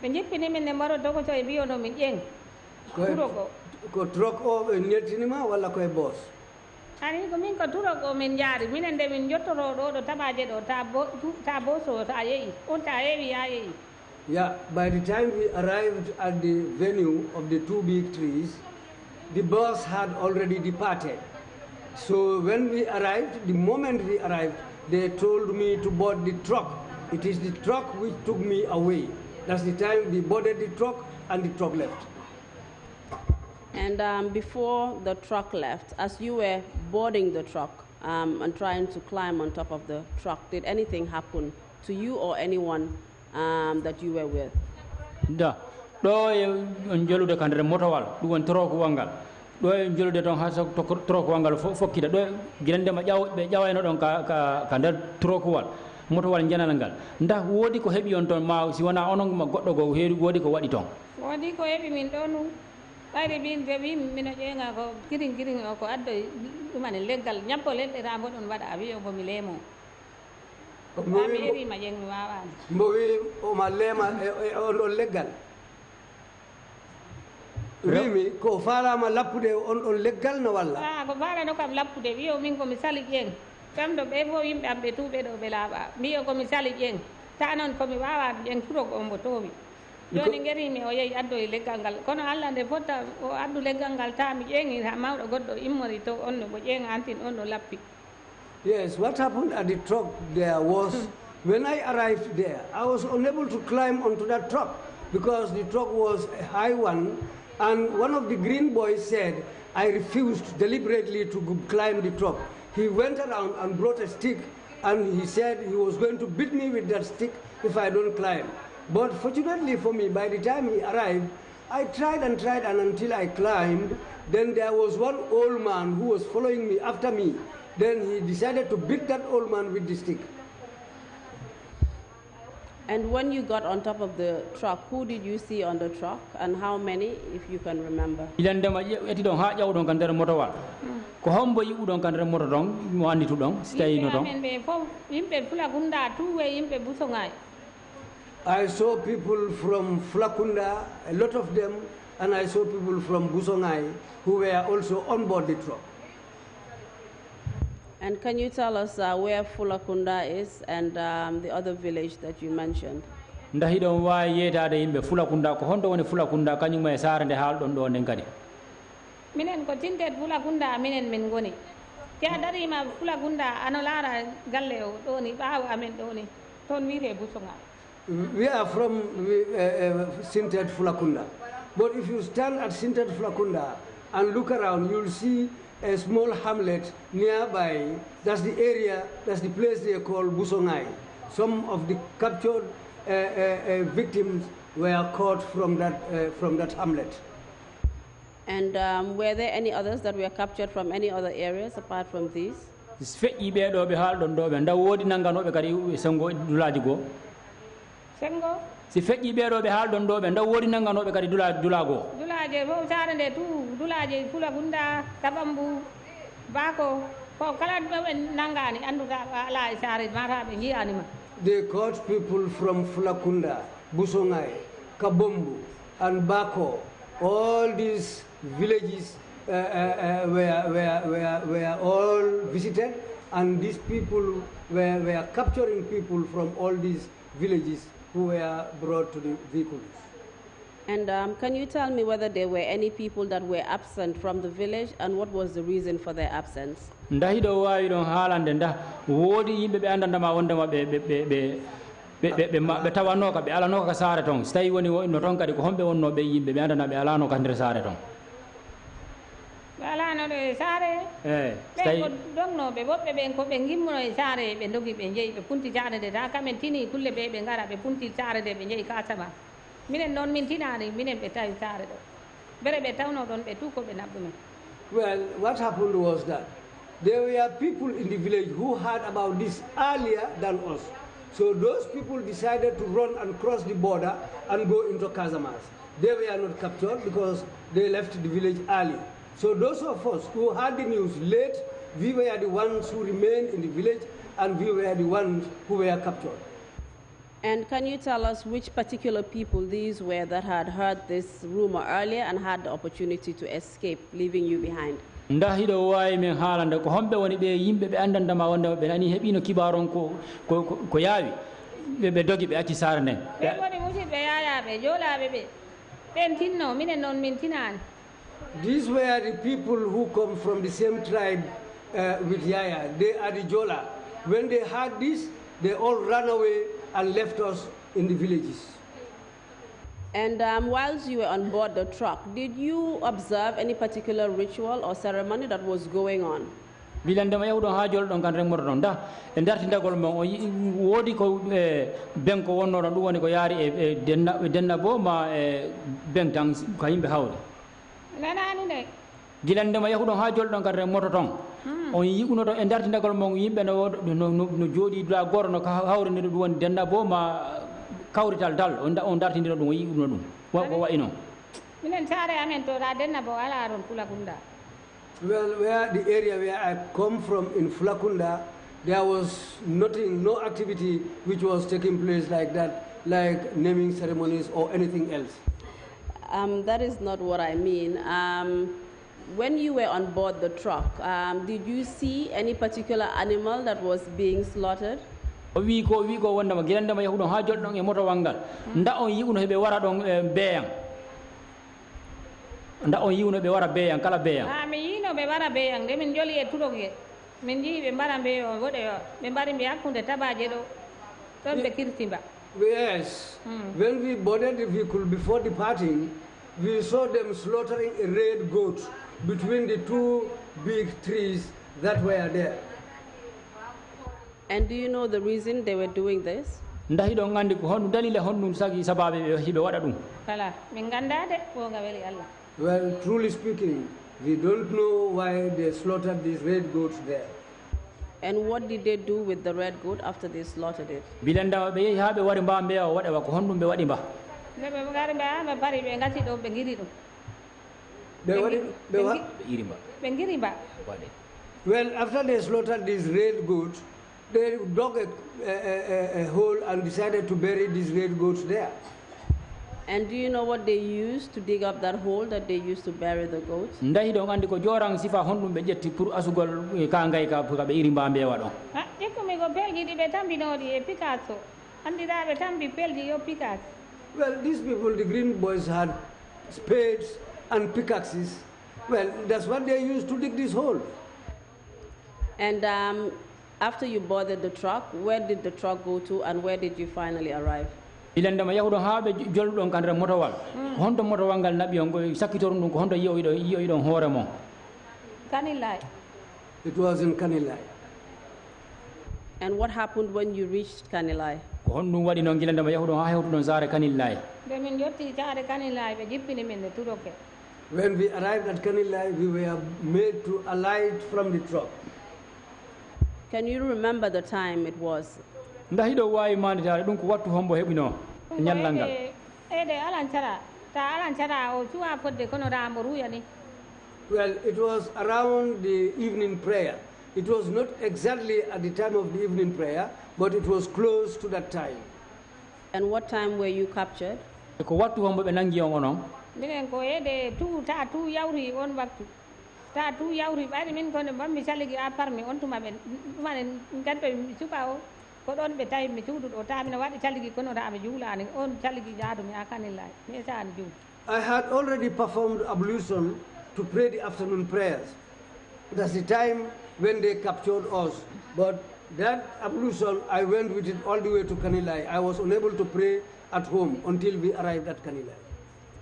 Speaker 5: ɓe jippini min ne moto tokoso e mbiyono min ƴeeŋ Trrc o
Speaker 6: ko Trrc o ɓe nettinima walla koye boss?
Speaker 5: ani ko min ko Trrc o min jaari minen nde min jottoro ɗo ɗo tabaje ɗo ta boso ta yeeyi on ta heewi ha yeeyi.
Speaker 6: Yeah, by the time we arrived at the venue of the two big trees, the bus had already departed. So when we arrived, the moment we arrived, they told me to board the Trrc. It is the Trrc which took me away. That's the time we boarded the Trrc and the Trrc left.
Speaker 2: And before the Trrc left, as you were boarding the Trrc and trying to climb on top of the Trrc, did anything happen to you or anyone that you were with?
Speaker 4: Da, ɗo e jolude ka nder motowal ɗum woni Trrc wangal ɗo e jolude toon ha Trrc wangal fokkita ɗo guilandema ɓe ƴawayno ɗon ka nder Trrc wal motowal janal ngal nda woodi ko heeɓi on toon ma si wona onon ma goɗɗo go woodi ko waɗi toon?
Speaker 5: woodi ko heeɓi min ɗo nu ɓayri min de wi mino ƴeeŋa ko kirin o ko addo ɗumane leggal ñabbo leɗɗe ta mbo ɗum waɗa a wi o bomi leemo mi yerima ƴeeŋ mi wawani
Speaker 6: mbo wi oma leema on ɗon leggal wimi ko falama lappude on ɗon leggal no walla?
Speaker 5: ko falano kam lappude wi o min komi sali ƴeeŋ kam ɗo ɓe fof yimɓe am ɓe tuuɓe ɗo ɓe laaɓa mbi o komi sali ƴeeŋ ta noon komi wawani ƴeeŋ Trrc o mbo toomi joni gerimi o yeehi addoye leggal ngal kono Allah nde fotta o addu leggal ngal ta mi ƴeeŋi ha mawɗo goɗɗo immori to on ɗo mo ƴeeŋa antin on ɗo lappi.
Speaker 6: Yes, what happened at the Trrc there was when I arrived there, I was unable to climb onto that Trrc because the Trrc was a high one, and one of the green boys said I refused deliberately to climb the Trrc. he went around and brought a stick, and he said he was going to beat me with that stick if I don't climb. But fortunately for me, by the time he arrived, I tried, and until I climbed, then there was one old man who was following me after me. Then he decided to beat that old man with the stick.
Speaker 2: And when you got on top of the truck, who did you see on the truck, and how many, if you can remember?
Speaker 4: Ilanda eti don ha jaw don kan der moto wal ko hombo yi udon kan der moto don mo andi tu don stay no don
Speaker 6: I saw people from Flakunda, a lot of them, and I saw people from Busongai who were also on board the truck.
Speaker 2: And can you tell us where Fulakunda is and the other village that you mentioned?
Speaker 4: Ndahi don wa yeta de yimbe Fulakunda ko hondo woni Fulakunda kanyum e sarande haal don do nden kadi
Speaker 5: minen ko tintet Fulakunda minen min goni te darima Fulakunda anolara galle o doni baaw amen doni ton wiite Busonga.
Speaker 6: We are from Sintet Fulakunda, but if you stand at Sintet Fulakunda and look around, you'll see a small hamlet nearby. That's the area, that's the place they call Busongai. Some of the captured victims were caught from that hamlet.
Speaker 2: And were there any others that were captured from any other areas apart from these?
Speaker 4: feƴƴi ɓeɗo ɓe haal ɗon ɗo ɓe ndaw woodi nannganoɓe kadi sengo dulaji goo
Speaker 5: sengo
Speaker 4: si feƴƴi ɓeɗo ɓe haal ɗon ɗo ɓe ndaw woodi nannganoɓe kadi dula goo
Speaker 5: dulaje fof sare nde tout dulaje fula gunda tabambu bako ko kala ɓe nanngani annduta ala e sare mata ɓe jiyanima.
Speaker 6: They caught people from Fulakunda, Busongai, Kabombu, and Bako. All these villages were all visited, and these people were capturing people from all these villages who were brought to the vehicles.
Speaker 2: And can you tell me whether there were any people that were absent from the village, and what was the reason for their absence?
Speaker 4: Ndahi ɗo wawi ɗon haalande nda woodi yimɓe ɓe andandama wondema ɓe tawanoka ɓe alanoka ka saare toon so tawi woni no toon kadi ko homɓe wonnoɓe yimɓe ɓe andana ɓe alanoka nder saare toon
Speaker 5: ɓe alanoɗo e saare ɓen ko donnoɓe woɓɓe ɓen ko ɓe gimmono e saare ɓe dogi ɓe jeeyi ɓe punti saare nde ta kamen tini kulle ɓe ɓe gara ɓe punti saare nde ɓe jeeyi kasama minen noon min tinani minen ɓe tawi saare ɗo bere ɓe tawno ɗon ɓe tout ko ɓe naɓɓumen.
Speaker 6: Well, what happened was that there were people in the village who heard about this earlier than us. So those people decided to run and cross the border and go into Casamas. They were not captured because they left the village early. So those of us who heard the news late, we were the ones who remained in the village, and we were the ones who were captured.
Speaker 2: And can you tell us which particular people these were that had heard this rumor earlier and had the opportunity to escape, leaving you behind?
Speaker 4: Nda hiɗo wawi min haalande ko homɓe woni ɓe yimɓe ɓe andandama wonde ɓe nani heeɓino kibaron ko yaawi ɓe dogi ɓe acci saare nden
Speaker 5: ɓe woni musidɓe yayaɓe joolaɓe ɓe ɓen tinno minen noon min tinani.
Speaker 6: These were the people who come from the same tribe with Yaya. They are the Jola. When they heard this, they all ran away and left us in the villages.
Speaker 2: And whilst you were on board the truck, did you observe any particular ritual or ceremony that was going on?
Speaker 4: bilandema yawɗon ha jolo ɗon kan remmoto ɗon da e dartindagol mon o woodi ko ben ko wonno ɗon ɗum woni ko yaari e denna bo ma e ben tan ko yimɓe hawri
Speaker 5: nanani nde
Speaker 4: gilandema yahuɗon ha jolo ɗon kan remmoto ton on yiɓuno ɗon e dartindagol mon yimɓe no jooɗi dula goto no hawrinide ɗum woni denna bo ma kawrital dal on dartindino ɗum o yiɓuno ɗum o wayi noon
Speaker 5: minen saare amen to ta denna bo ala ɗon Fulakunda.
Speaker 6: Well, where the area where I come from in Fulakunda, there was nothing, no activity which was taking place like that, like naming ceremonies or anything else.
Speaker 2: That is not what I mean. When you were on board the truck, did you see any particular animal that was being slaughtered?
Speaker 4: o wi ko wondema gilandema yahuɗon ha jolɗo ɗon e motowal ngal nda on yiɓuno heɓe wara ɗon beeyan nda on yiwno ɓe wara beeyan kala beeyan
Speaker 5: mi yino ɓe wara beeyan nde min joli e turoge min jii ɓe mbara beeyo woɗe ɓe mbari mbi hakkude tabaje ɗo ɗon ɓe kirtimba.
Speaker 6: Yes, when we boarded the vehicle before departing, we saw them slaughtering a red goat between the two big trees that were there.
Speaker 2: And do you know the reason they were doing this?
Speaker 4: ndahi ɗo gandi ko honɗum dalila honɗum sagi sababe hiɓe waɗa ɗum
Speaker 5: kala min ganda de gonga weli Allah.
Speaker 6: Well, truly speaking, we don't know why they slaughtered these red goats there.
Speaker 2: And what did they do with the red goat after they slaughtered it?
Speaker 4: bilanda ɓe yehi ha ɓe waɗi mba mbewa waɗa ko honɗum ɓe waɗi mba
Speaker 5: nde ɓe gari ɓe ɓe bari ɓe gasi ɗo ɓe giri ɗum
Speaker 4: ɓe iri mba
Speaker 5: ɓe giri mba
Speaker 4: waɗe.
Speaker 6: Well, after they slaughtered these red goats, they dug a hole and decided to bury these red goats there.
Speaker 2: And do you know what they used to dig up that hole that they used to bury the goats?
Speaker 4: ndahi ɗo andi ko jorang sifa honɗum ɓe ƴetti pour asugol ka ngay ka ɓe iri mba mbewa ɗon
Speaker 5: ha ƴekkumi ko pelji ɗi ɓe tambinoɗi e picasso andiraɓe tambi pelji yo picasse.
Speaker 6: Well, these people, the green boys, had spades and pickaxes. Well, that's what they used to dig this hole.
Speaker 2: And after you boarded the truck, where did the truck go to and where did you finally arrive?
Speaker 4: ilandema yahuɗon ha ɓe jolɗon kandira motowal honto motowal ngal naɓi on ko sakkitorum ɗum ko honto yiyoyiɗon hoore mon
Speaker 5: Kanilai.
Speaker 6: It was in Kanilai.
Speaker 2: And what happened when you reached Kanilai?
Speaker 4: ko honɗum waɗi noon gilandema yahuɗon ha hewtuɗon saare kanillay
Speaker 5: ɓe min jotti saare Kanilai ɓe jippini min nde turoke.
Speaker 6: When we arrived at Kanilai, we were made to alight from the truck.
Speaker 2: Can you remember the time it was?
Speaker 4: ndahi ɗo wawi manditade ɗum ko wattu hombo heɓino ñallal ngal
Speaker 5: ede alancara ta alancara o cuwa fodde kono rambo ruyani.
Speaker 6: Well, it was around the evening prayer. It was not exactly at the time of the evening prayer, but it was close to that time.
Speaker 2: And what time were you captured?
Speaker 4: ko wattu hombo ɓe nangi on onon
Speaker 5: minen ko ede ta tu yawri on waktu ta tu yawri ɓayde min kono bammi saligi a parmi on tuma ɓe ɗumane gaddo suka o ko ɗon ɓe tawi mi cuuɗuɗo ta mine waɗi calligui kono ta mi juulani on calligui jaadumi ha Kanillahi mi esani juul.
Speaker 6: I had already performed ablution to pray the afternoon prayers. That's the time when they captured us. But that ablution, I went with it all the way to Kanilai. I was unable to pray at home until we arrived at Kanilai.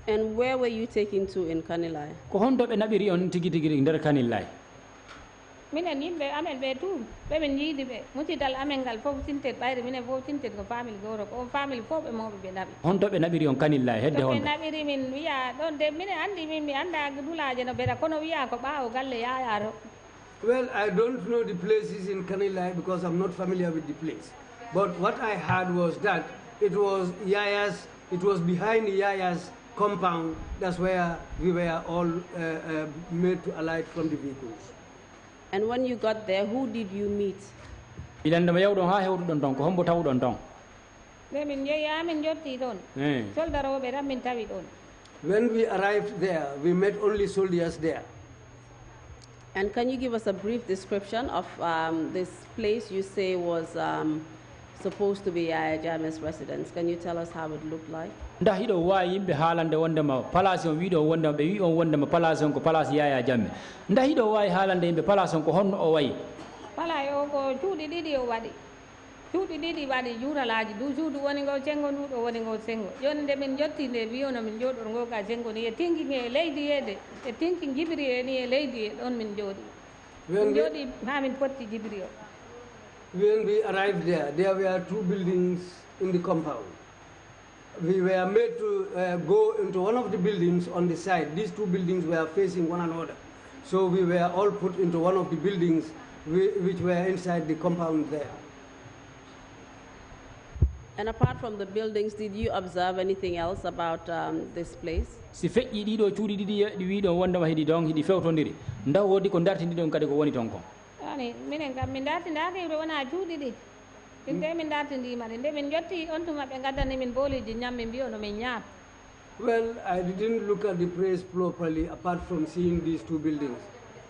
Speaker 2: And where were you taken to in Kanilai?
Speaker 4: ko honto ɓe naɓiri on tigi tigi nder kanillay
Speaker 5: minen yimɓe amen ɓe tu ɓe min jiidi ɓe musidal amen ngal fof sintet ɓayde minen fof sintet ko famille goro ko on famille fof ɓe mawɓe ɓe naɓi
Speaker 4: honto ɓe naɓiri on kanillay hedde
Speaker 5: ɓe
Speaker 4: honto
Speaker 5: naɓiri min wiya ɗon de minen andi min mi anda dulaje no ɓeɗa kono wiya ko ɓaawo galle yayato.
Speaker 6: Well, I don't know the places in Kanilai because I'm not familiar with the place. But what I heard was that it was Yaya's, it was behind Yaya's compound. That's where we were all made to alight from the vehicles.
Speaker 2: And when you got there, who did you meet?
Speaker 4: ilandema yawɗon ha hewtuɗon ton ko hombo tawɗon ton
Speaker 5: nde min jeeyi ha min jotti toon soldaroɓe tan min tawi ɗon.
Speaker 6: When we arrived there, we met only soldiers there.
Speaker 2: And can you give us a brief description of this place you say was supposed to be Yaya Jammeh's residence? Can you tell us how it looked like?
Speaker 4: ndax hiɗo wawi yimɓe haalande wondema place on wiɗo wondema ɓe wi on wondema place on ko place Yaya Jammeh ndax hiɗo wawi haalande yimɓe place on ko honno o wayi
Speaker 5: pala o ko cuuɗi ɗiɗi o waɗi cuuɗi ɗiɗi waɗi juuralaji du suudu woni ngo sengo nduɗo woni ngo sengo joni nde min jotti nde wiyono min jooɗor ngo ka sengo ni e tinking e leydi hede e tinking jibri e ni e leydi e ɗon min jooɗi min jooɗi ha min potti jibri o.
Speaker 6: When we arrived there were two buildings in the compound. We were made to go into one of the buildings on the side. These two buildings were facing one another. So we were all put into one of the buildings which were inside the compound there.
Speaker 2: And apart from the buildings, did you observe anything else about this place?
Speaker 4: si feƴƴi ɗiɗo cuuɗi ɗiɗi ɗi wiɗon wondema heɗi don hiɗi fewtodiri ndaw wodi ko dartindi ɗon kadi ko woni ton ko
Speaker 5: ani minen kam min dartindaki ɓe wona cuuɗi ɗi nde min dartindima ɗe nde min jotti on tuma ɓe gaddani min booliji ñam min mbiyono min ñaam.
Speaker 6: Well, I didn't look at the place properly apart from seeing these two buildings.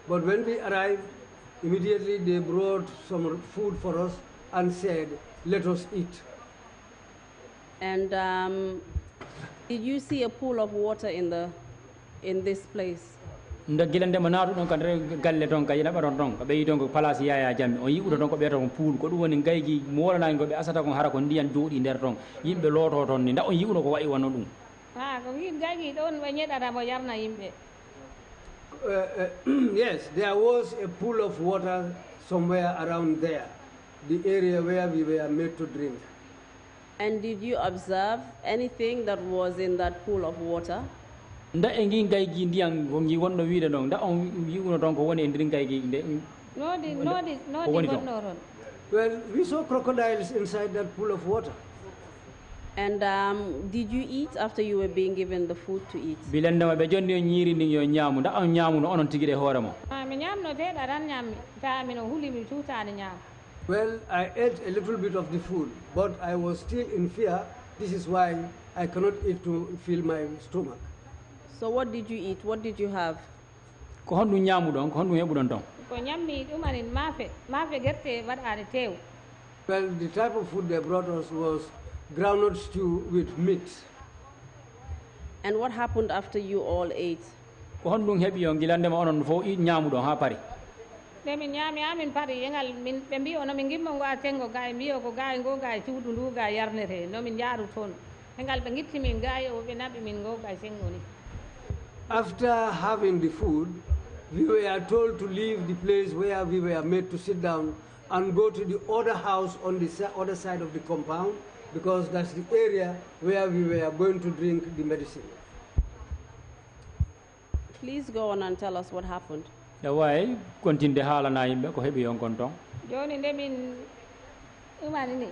Speaker 6: But when we arrived, immediately they brought some food for us and said, let us eat.
Speaker 2: And did you see a pool of water in this place?
Speaker 4: nda gila ndema naatuɗon ka nder galle toon ka yiɗaɓa ton toon ko ɓeyi toon ko place Yaya Jammeh on yiɓuto toon ko ɓeyata kon puul ko ɗum woni gaygi molanaki koɓe asata kon hara ko ndiyan jooɗi nder toon yimɓe looto toon ni nda on yiɓuno ko wayi wonno ɗum
Speaker 5: ha ko gaygi ɗon ɓe ñeɗata mo yarna yimɓe.
Speaker 6: Yes, there was a pool of water somewhere around there. the area where we were made to drink.
Speaker 2: And did you observe anything that was in that pool of water?
Speaker 4: nda e ngi ngay gi ndiyam ko ngi wonno wiide non nda on yi'uno ton ko woni e ndir ngay gi nde
Speaker 5: no gonnoron.
Speaker 6: Well, we saw crocodiles inside that pool of water.
Speaker 2: And did you eat after you were being given the food to eat?
Speaker 4: bilendema be jonni nyiri ndi yo nyaamu nda on nyaamu no onon tigide hoore mo
Speaker 5: mi ñamno teeɗa tan ñammi ta mino huli mi cuutani ñaam.
Speaker 6: Well, I ate a little bit of the food, but I was still in fear. This is why I cannot eat to fill my stomach.
Speaker 2: So what did you eat? What did you have?
Speaker 4: ko honɗum ñaamu ɗon ko honɗum heɓuɗon ton
Speaker 5: ko ñammi ɗumanin maafe gerte waɗaade teew.
Speaker 6: Well, the type of food they brought us was groundnut stew with meat.
Speaker 2: And what happened after you all ate?
Speaker 4: ko honɗum heɓi yo gilandema onon fof ñaamu ɗon ha pari
Speaker 5: nde min ñaami ha min pari yengal min ɓe mbi ono min gimmo ngo a tengo ga e mbiyo ko ga e ngo ga e cuuɗu ndu ga yarnete no min jaaru toon hengal ɓe gitti min ga e o ɓe naɓi min ngo ga e sengo ni.
Speaker 6: After having the food, we were told to leave the place where we were made to sit down and go to the other house on the other side of the compound, because that's the area where we were going to drink the medicine.
Speaker 2: Please go on and tell us what happened.
Speaker 4: e wawi continde haalana yimɓe ko heɓi yon kon ton
Speaker 5: joni nde min ɗumani ni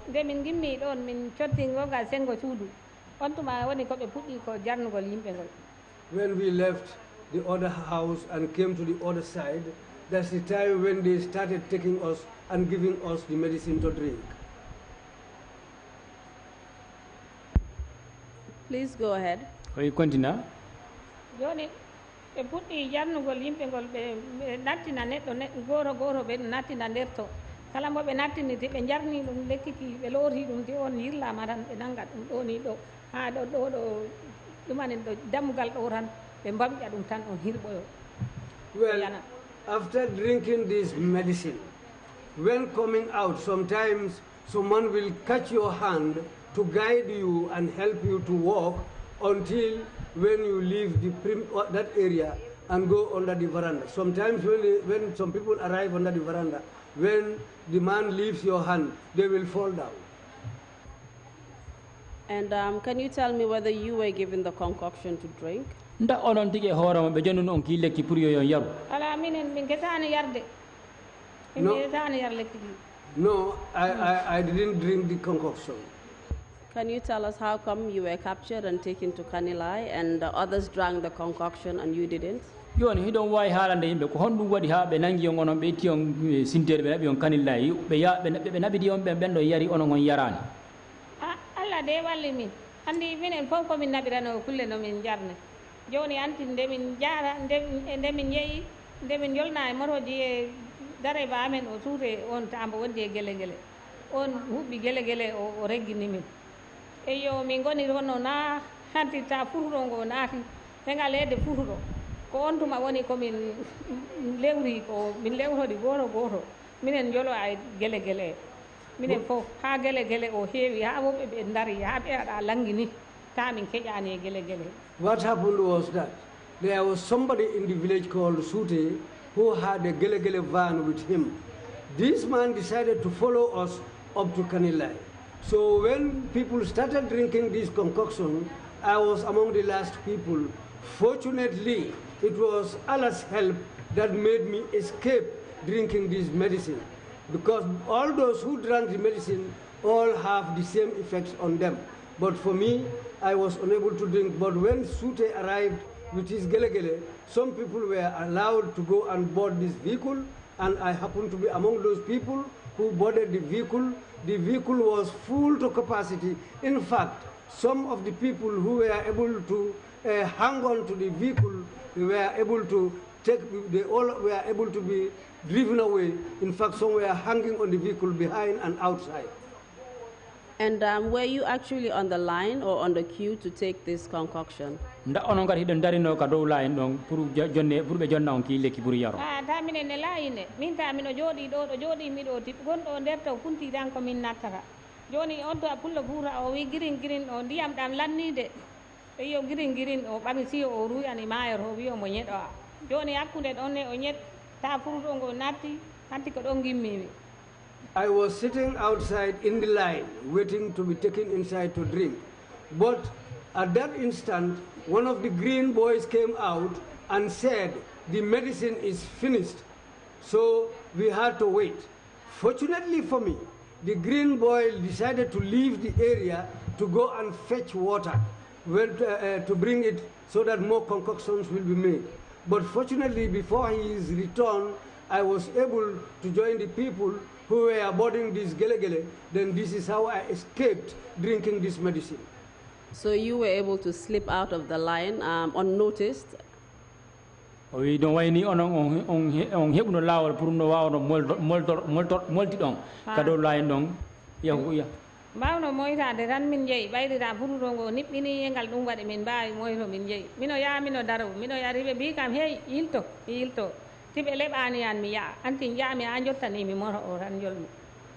Speaker 5: nde min gimmi ɗon min cotti ngo ga sengo cuuɗu on tuma woni koɓe puɗɗi ko jarnugol yimɓe ngol.
Speaker 6: When we left the other house and came to the other side, that's the time when they started taking us and giving us the medicine to drink.
Speaker 2: Please go ahead.
Speaker 4: oyi continua
Speaker 5: joni ɓe puɗɗi jarnugol yimɓe ngol ɓe nattina neɗɗo goto goto ɓe nattina nder to kala mo ɓe nattini te ɓe jarni ɗum lekkiki ɓe looti ɗum te on yirlama tan ɓe nanga ɗum ɗo ni ɗo ha ɗo ɗumanin ɗo dammugal ɗo tan ɓe mbamƴa ɗum tan on hirɓoyo.
Speaker 6: Well, after drinking this medicine, when coming out, sometimes someone will catch your hand to guide you and help you to walk until when you leave that area and go under the veranda. Sometimes when some people arrive under the veranda, when the man leaves your hand, they will fall down.
Speaker 2: And can you tell me whether you were given the concoction to drink?
Speaker 4: nda onon tigui e hoorema ɓe jonnuni on ki lekki pour yo yon yaru
Speaker 5: ala minen min ketani yarde min ketani yar lekki ɗi.
Speaker 6: No, I didn't drink the concoction.
Speaker 2: Can you tell us how come you were captured and taken to Kanilai and the others drank the concoction and you didn't?
Speaker 4: joni hiɗon wawi haalande yimɓe ko honɗum waɗi ha ɓe nangi on onon ɓe itti on sintere ɓe naɓi on kanillayi ɓe naɓidi on ɓen ɗo yari onon on yarani
Speaker 5: allah de walli min andi minen fof komin naɓirano kulle nomin jarne joni anti ndemin jara ndemin yeeyi ndemin jolna e motoji e dareba amen o suute on tambo wondi e guele guele on huɓɓi guele guele o reggini min eyo min goni toon no na hantirta futuɗo ngo naati hegal leede futuɗo ko on tuma woni komin lewri ko min lewrodi goto goto minen jolo e guele guele minen fof ha guele guele o heewi ha woɓɓe ɓe daari ha ɓe aɗa langini ta min keƴani e guele guele.
Speaker 6: What happened was that there was somebody in the village called Sute who had a gele van with him. This man decided to follow us up to Kanilai. So when people started drinking this concoction, I was among the last people. Fortunately, it was Allah's help that made me escape drinking this medicine, because all those who drank the medicine all have the same effects on them. But for me, I was unable to drink. But when Sute arrived with his gele, some people were allowed to go and board this vehicle, and I happened to be among those people who boarded the vehicle. The vehicle was full to capacity. In fact, some of the people who were able to hang on to the vehicle, were able to they all were able to be driven away. In fact, some were hanging on the vehicle behind and outside.
Speaker 2: And were you actually on the line or on the queue to take this concoction?
Speaker 4: nda onon kadi hiɗen darino ka dow line ɗon pour ɓe jonna on ki lekki pour yaro
Speaker 5: ta minen e layine min ta mino jooɗi ɗo ɗo jooɗimi ɗo tip gonɗo nder to funti tan ko min nattata joni on to a pulla guura o wi girin o ndiyam ɗam lannide eyo girin o ɓami siyo o ruyani maayo to wi omo ñeɗo a joni hakkude ɗon ne o ñet ta furuɗo ngo natti hanti ko ɗon gimmimi
Speaker 6: I was sitting outside in the line, waiting to be taken inside to drink. But at that instant, one of the green boys came out and said, the medicine is finished. So we had to wait. Fortunately for me, the green boy decided to leave the area to go and fetch water to bring it so that more concoctions will be made. But fortunately, before his return, I was able to join the people who were boarding this gelegele. Then this is how I escaped drinking this medicine.
Speaker 2: So you were able to slip out of the line unnoticed?
Speaker 4: We don't want any on hip no loud, put no out of multi-dong, Cado line dong, Yahuya.
Speaker 5: Bao no moi ra de ran min jei bai de ra puru rongo nip ini engal dung ba de min bai moi ro min jei mino ya mino daru mino ya ribe bi kam hey ilto tibe leb ani an mi ya antin ya mi an jotta ni mi moro oran jol.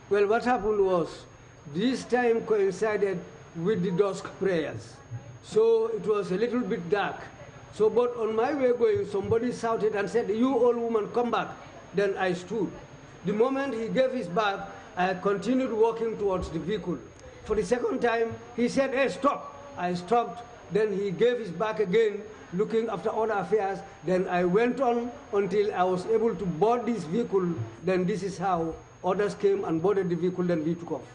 Speaker 6: Well, what happened was this time coincided with the dusk prayers, so it was a little bit dark. So, but on my way going, somebody shouted and said, "You old woman, come back." Then I stood. The moment he gave his back, I continued walking towards the vehicle. For the second time, he said, "Hey, stop." I stopped. Then he gave his back again, looking after other affairs. Then I went on until I was able to board this vehicle. Then this is how others came and boarded the vehicle, then we took off.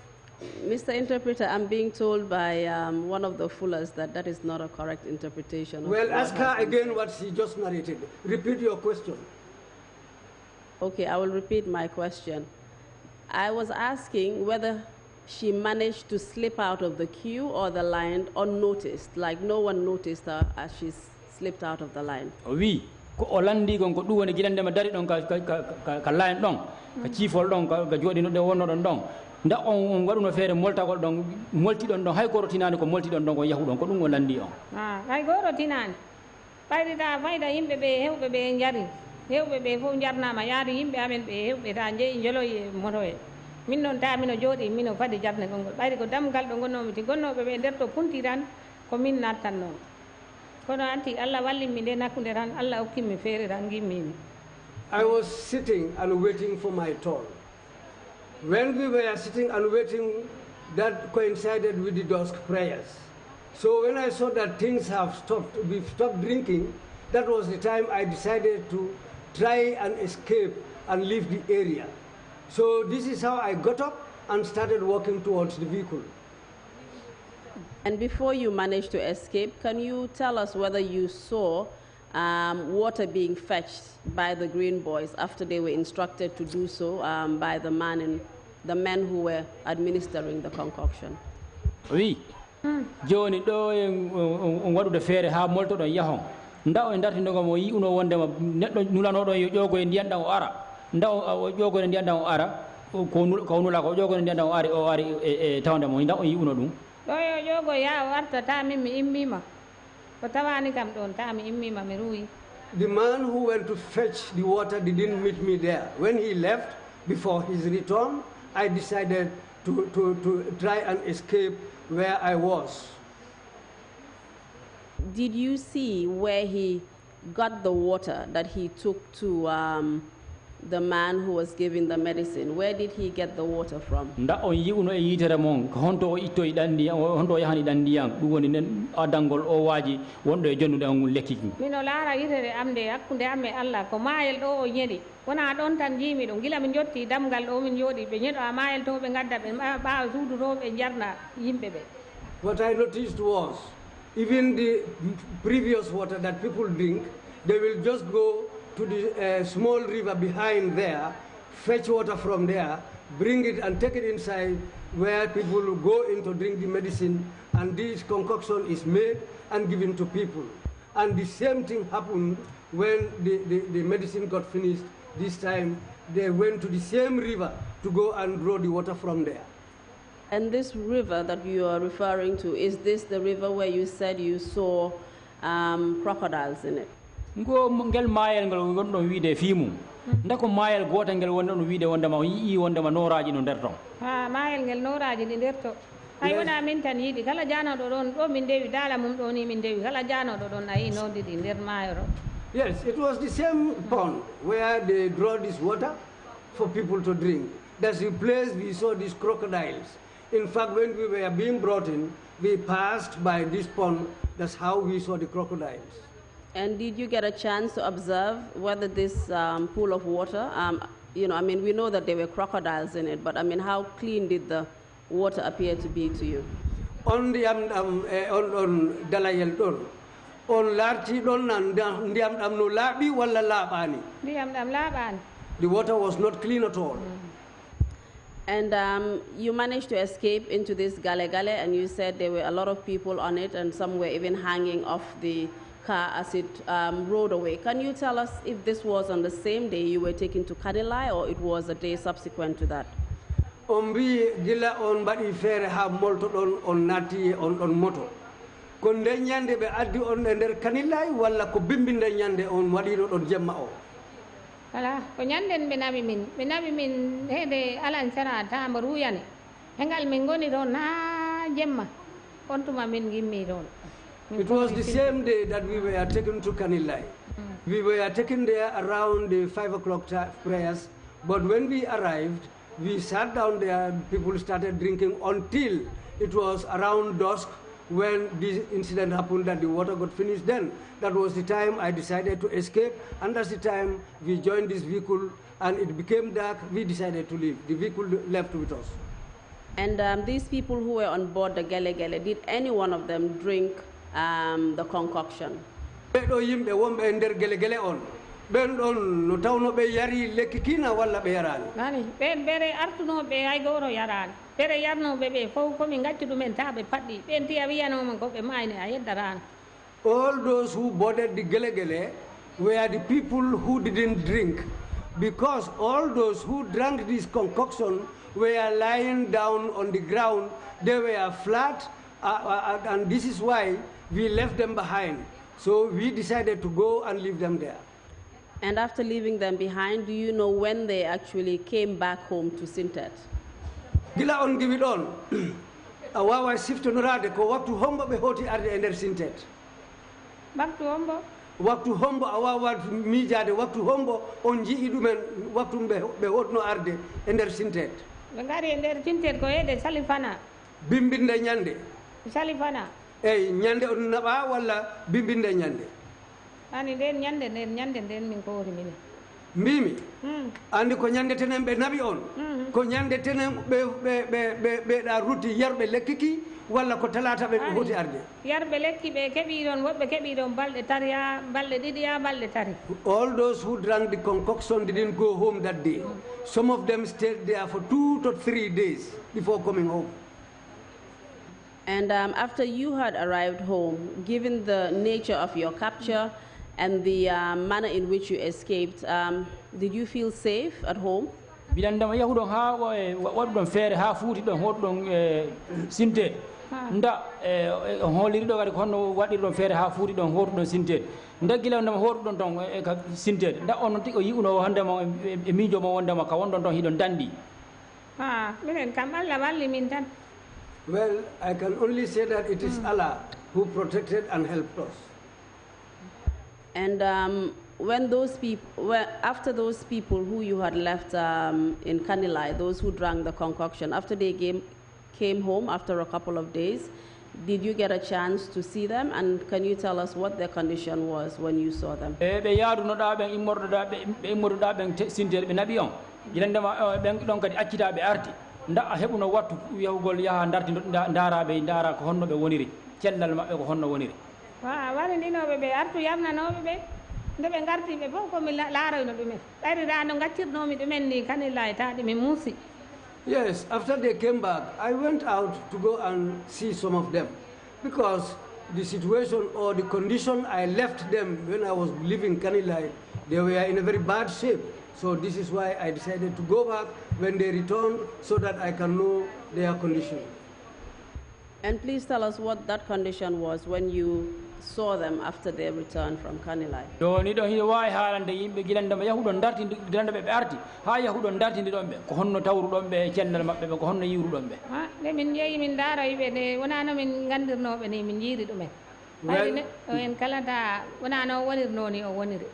Speaker 2: Mr. Interpreter, I'm being told by one of the fullers that that is not a correct interpretation.
Speaker 6: Well, ask her again what she just narrated. Repeat your question.
Speaker 2: Okay, I will repeat my question. I was asking whether she managed to slip out of the queue or the line unnoticed, like no one noticed her as she slipped out of the line.
Speaker 4: Oui, ko Olandi gon ko duwone gilande ma dari don ka line don, ka chiefol don ka jodi no de wonno don don. Nda on waɗuno feere moltagol ɗon molti ɗon ɗon hay goro tinani ko molti ɗon ɗon ko yahu ɗon ko ɗum o landi on
Speaker 5: hay goro tinani ɓayrita fayda yimɓe ɓe hewɓe ɓe jari hewɓe ɓe fof jarnama yaade yimɓe amen ɓe hewɓe ta jeeyi joloyi e moto e min noon ta mino jooɗi mino fadi jarne gongol ɓayri ko damgal ɗo gonnomi ti gonnoɓe ɓe nder to punti tan ko min nattan noon kono anti Allah wallinmi nde nakkude tan Allah hokkimi feere tan gimmimi.
Speaker 6: I was sitting and waiting for my turn. When we were sitting and waiting, that coincided with the dusk prayers. So when I saw that things have stopped, we've stopped drinking, that was the time I decided to try and escape and leave the area. So this is how I got up and started walking towards the vehicle.
Speaker 2: And before you managed to escape, can you tell us whether you saw water being fetched by the green boys after they were instructed to do so by the men who were administering the concoction?
Speaker 4: Oui. Joni do on waɗude feere ha molto ɗon yahon nda o dartinogo mo yi uno wondema neɗɗo nulanoɗo yo ƴogo e ndiyan ɗan o ara nda o ƴogo e ndiyan ɗan o ara ko nula ko ƴogo e ndiyan ɗan o ari e tawde mo nda o yi uno ɗum
Speaker 5: ɗo yo ƴogo ya o arta ta min mi immima ko tawani kam ɗon ta mi immima mi ruwi.
Speaker 6: The man who went to fetch the water didn't meet me there. When he left, before his return, I decided to try and escape where I was.
Speaker 2: Did you see where he got the water that he took to the man who was giving the medicine? Where did he get the water from?
Speaker 4: Nda on yi uno e yitere mon ko honto o ittoy ɗandi honto yahani ɗandiyam ɗum woni nen adangol o waaji wonɗo e jonnude on lekki
Speaker 5: mino laara yitere amde hakkunde amme Allah ko maayel ɗo o ñeɗi wona ɗon tan jiimi ɗum gila min jotti damgal ɗo min jooɗi ɓe ñeɗo a maayel to ɓe gadda ɓe ɓaawa suudu to ɓe jarna yimɓe ɓe.
Speaker 6: What I noticed was even the previous water that people drink, they will just go to the small river behind there, fetch water from there, bring it and take it inside where people will go in to drink the medicine, and this concoction is made and given to people. And the same thing happened when the medicine got finished. This time they went to the same river to go and draw the water from there.
Speaker 2: And this river that you are referring to, is this the river where you said you saw crocodiles in it?
Speaker 4: Ngo ngel mayel ngel gonɗon wiide fiimum ndako mayel gotal ngel wonɗon wiide wondema yii wondema noraji no nder ton
Speaker 5: ha mayel ngel noraji ɗi nder to hay wona min tan yiiɗi kala janoɗo ɗon ɗo min ndewi daala mum ɗo ni min ndewi kala janoɗo ɗon a yi nodde ɗi nder maayo ɗo.
Speaker 6: Yes, it was the same pond where they draw this water for people to drink. that's the place we saw these crocodiles. In fact, when we were being brought in, we passed by this pond. That's how we saw the crocodiles.
Speaker 2: And did you get a chance to observe whether this pool of water, you know, I mean, we know that there were crocodiles in it, but I mean, how clean did the water appear to be to you?
Speaker 6: On the on dalayel don, on larti don ndiam dam no labi wala labani.
Speaker 5: Ndiam dam laban.
Speaker 6: The water was not clean at all.
Speaker 2: And you managed to escape into this gale gale, and you said there were a lot of people on it, and some were even hanging off the car as it rode away. Can you tell us if this was on the same day you were taken to Kanilai, or it was a day subsequent to that?
Speaker 6: On bi gila on badi fere ha molto don on nati on moto. Kon de nyande be addi on nder Kanilai walla ko bimbinde nyande on wadino don jemma o.
Speaker 5: Kala ko nyanden be nabi min hede alan sara ta maruyane. Hengal min goni don na jemma. On tuma min gimmi don.
Speaker 6: It was the same day that we were taken to Kanilai. We were taken there around the 5 o'clock prayers, but when we arrived, we sat down there, people started drinking until it was around dusk when this incident happened that the water got finished. Then that was the time I decided to escape, and that's the time we joined this vehicle and it became dark. We decided to leave. The vehicle left with us.
Speaker 2: And these people who were on board the Gele Gele, did any one of them drink the concoction?
Speaker 6: Ben on no tawno be yari lekki kina walla be yarani
Speaker 5: nani ben bere artuno be ay goro yarani bere yarno be fo ko min gaccu dum en tabe paddi ben tiya wiyano man ko be mayne ay daran.
Speaker 6: All those who boarded the Gele Gele were the people who didn't drink, because all those who drank this concoction were lying down on the ground. They were flat, and this is why we left them behind. So we decided to go and leave them there.
Speaker 2: And after leaving them behind, do you know when they actually came back home to Sintet?
Speaker 6: Gila on give it on. Awawa shift honorade ko waktu hombo be hoti arde ender Sintet.
Speaker 5: Back to hombo?
Speaker 6: Waktu hombo awawa mijade waktu hombo on jii dumen waktu be hotno arde ender Sintet.
Speaker 5: Be ngari ender Sintet ko ede salifana.
Speaker 6: Bimbinde nyande.
Speaker 5: Salifana.
Speaker 6: Nyande on naba walla bimbinde nyande.
Speaker 5: Ani den nyande den min ko rimini.
Speaker 6: Mimi. Andi ko nyande tenen be nabi on. Ko nyande tenen be da ruti yarbe lekkiki walla ko talata be hoti arde.
Speaker 5: Yarbe lekki be kebi don wobbe kebi don balde tariya balde didiya balde tari.
Speaker 6: All those who drank the concoction didn't go home that day. Some of them stayed there for 2 to 3 days before coming home.
Speaker 2: And after you had arrived home, given the nature of your capture and the manner in which you escaped, did you feel safe at home?
Speaker 4: Bilandama yahudon ha wadon fere ha futi don hodon sinte nda holiri do gadi hono wadi don fere ha futi don hodon sinte nda gila ndama hodon don ka sinte nda on tiko yiuno hande mo e mijo mo wondama ka wondon don hidon dandi
Speaker 5: minen kam Allah walli min tan.
Speaker 6: Well, I can only say that it is Allah who protected and helped us.
Speaker 2: And when those people, after those people who you had left in Kanilai, those who drank the concoction, after they came home after a couple of days, did you get a chance to see them? And can you tell us what their condition was when you saw them?
Speaker 4: Nda hebuno wattu yahugol yaha darti ndarabe ndara ko honno be woniri cellal mabbe ko honno woniri
Speaker 5: wari ndinobe be artu yamnanobe be nde be garti be fof ko mi laarayno dumen dari da no gaccirnomi dumen ni Kanilai taade mi muusi.
Speaker 6: Yes, after they came back, I went out to go and see some of them, because the situation or the condition I left them when I was leaving Kanilai, they were in a very bad shape. So this is why I decided to go back when they return so that I can know their condition.
Speaker 2: And please tell us what that condition was when you saw them after their return from Kanilai.
Speaker 4: Do ni do hi way haalande yimbe gilanda yahudon darti gilanda be arti ha yahudon darti don be ko honno tawru don be cellal mabbe ko honno yiwru don be
Speaker 5: ne min jeyi min dara yibe ne wona no min gandirno be ni min jiri dumen en kala da wona no wonirno ni o woniri.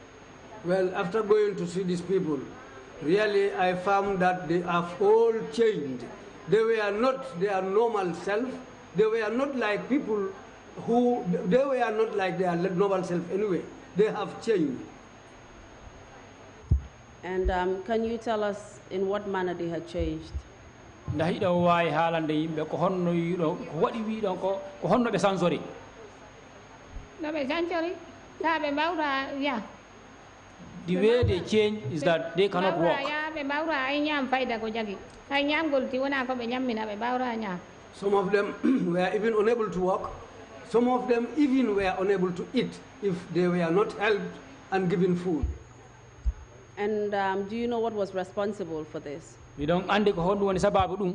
Speaker 6: Well, after going to see these people, Really, I found that they have all changed. They were not their normal self. They were not like people they were not like their normal self anyway. They have changed.
Speaker 2: And can you tell us in what manner they had changed?
Speaker 4: ndax iɗon wawi haalande yimɓe ko honno yiɗo ko waɗi wiɗon ko honno ɓe sansori
Speaker 5: no ɓe sansori ta ɓe mbawta ya
Speaker 4: the way they change is that they cannot walk.
Speaker 5: ya ɓe mbawta ay ñaam fayda ko jagi hay ñaamgol ti wona ko ɓe ñammina ɓe mbawta ñaam.
Speaker 6: Some of them were even unable to walk. Some of them even were unable to eat if they were not helped and given food.
Speaker 2: And do you know what was responsible for this?
Speaker 4: We don't andi ko honɗum woni sababu ɗum.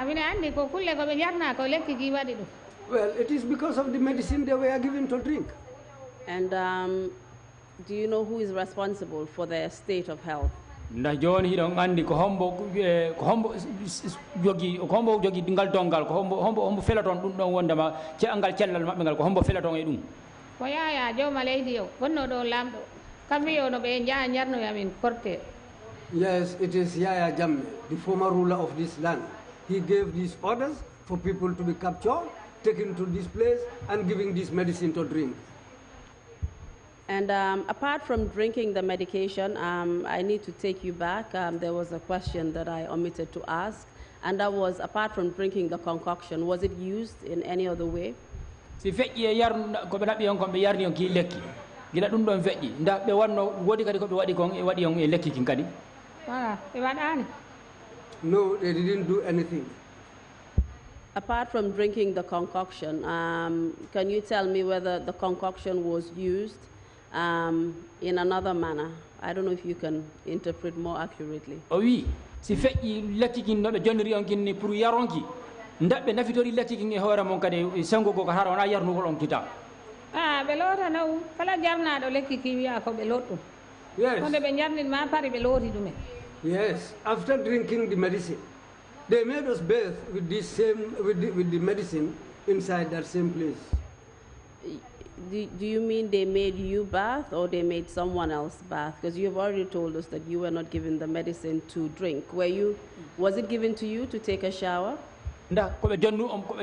Speaker 5: Mine andi ko kulle ko ɓe jarna ko lekki ki waɗi ɗum.
Speaker 6: Well, it is because of the medicine they were given to drink.
Speaker 2: And do you know who is responsible for their state of health?
Speaker 4: Ndax joni hiɗon andi ko hombo jogi ngal dongal ko hombo felaton ɗum ɗon wondema ngal cellal maɓɓe ngal ko hombo felaton e ɗum.
Speaker 5: Ko yaya jowma leydi o gonno ɗo lamɗo kam wi ono ɓe jaa jarnoyamin porte.
Speaker 6: Yes, it is Yaya Jammeh, the former ruler of this land. He gave these orders for people to be captured, taken to this place, and giving this medicine to drink.
Speaker 2: And apart from drinking the medication, I need to take you back. There was a question that I omitted to ask, and that was, apart from drinking the concoction, was it used in any other way?
Speaker 4: Si feƴƴi e yarnu ko ɓe naɓi on kon ɓe yarni on ki lekki gila ɗum ɗon feƴƴi nda ɓe wanno woodi kadi ko ɓe waɗi kon e waɗi on e lekki kin kadi.
Speaker 5: Ɓe waɗani.
Speaker 6: No, they didn't do anything.
Speaker 2: Apart from drinking the concoction, can you tell me whether the concoction was used in another manner? I don't know if you can interpret more accurately.
Speaker 4: O wi si feƴƴi lekki kin no ɓe jonniri on kin ni pour yaronki ndaɓɓe nafitori lekki kin e hoore mon kadi sengo go ko hara wona yarnugol on kita.
Speaker 5: Ɓe loota naw kala jarnaɗo lekki ki wiya ko ɓe lot ɗum.
Speaker 6: Yes.
Speaker 5: Konde ɓe jarnin ma pari ɓe looti ɗumen.
Speaker 6: Yes, after drinking the medicine, they made us bathe with with the medicine inside that same place.
Speaker 2: Do you mean they made you bath or they made someone else bath? Because you have already told us that you were not given the medicine to drink. Was it given to you to take a shower?
Speaker 4: Nda ko ɓe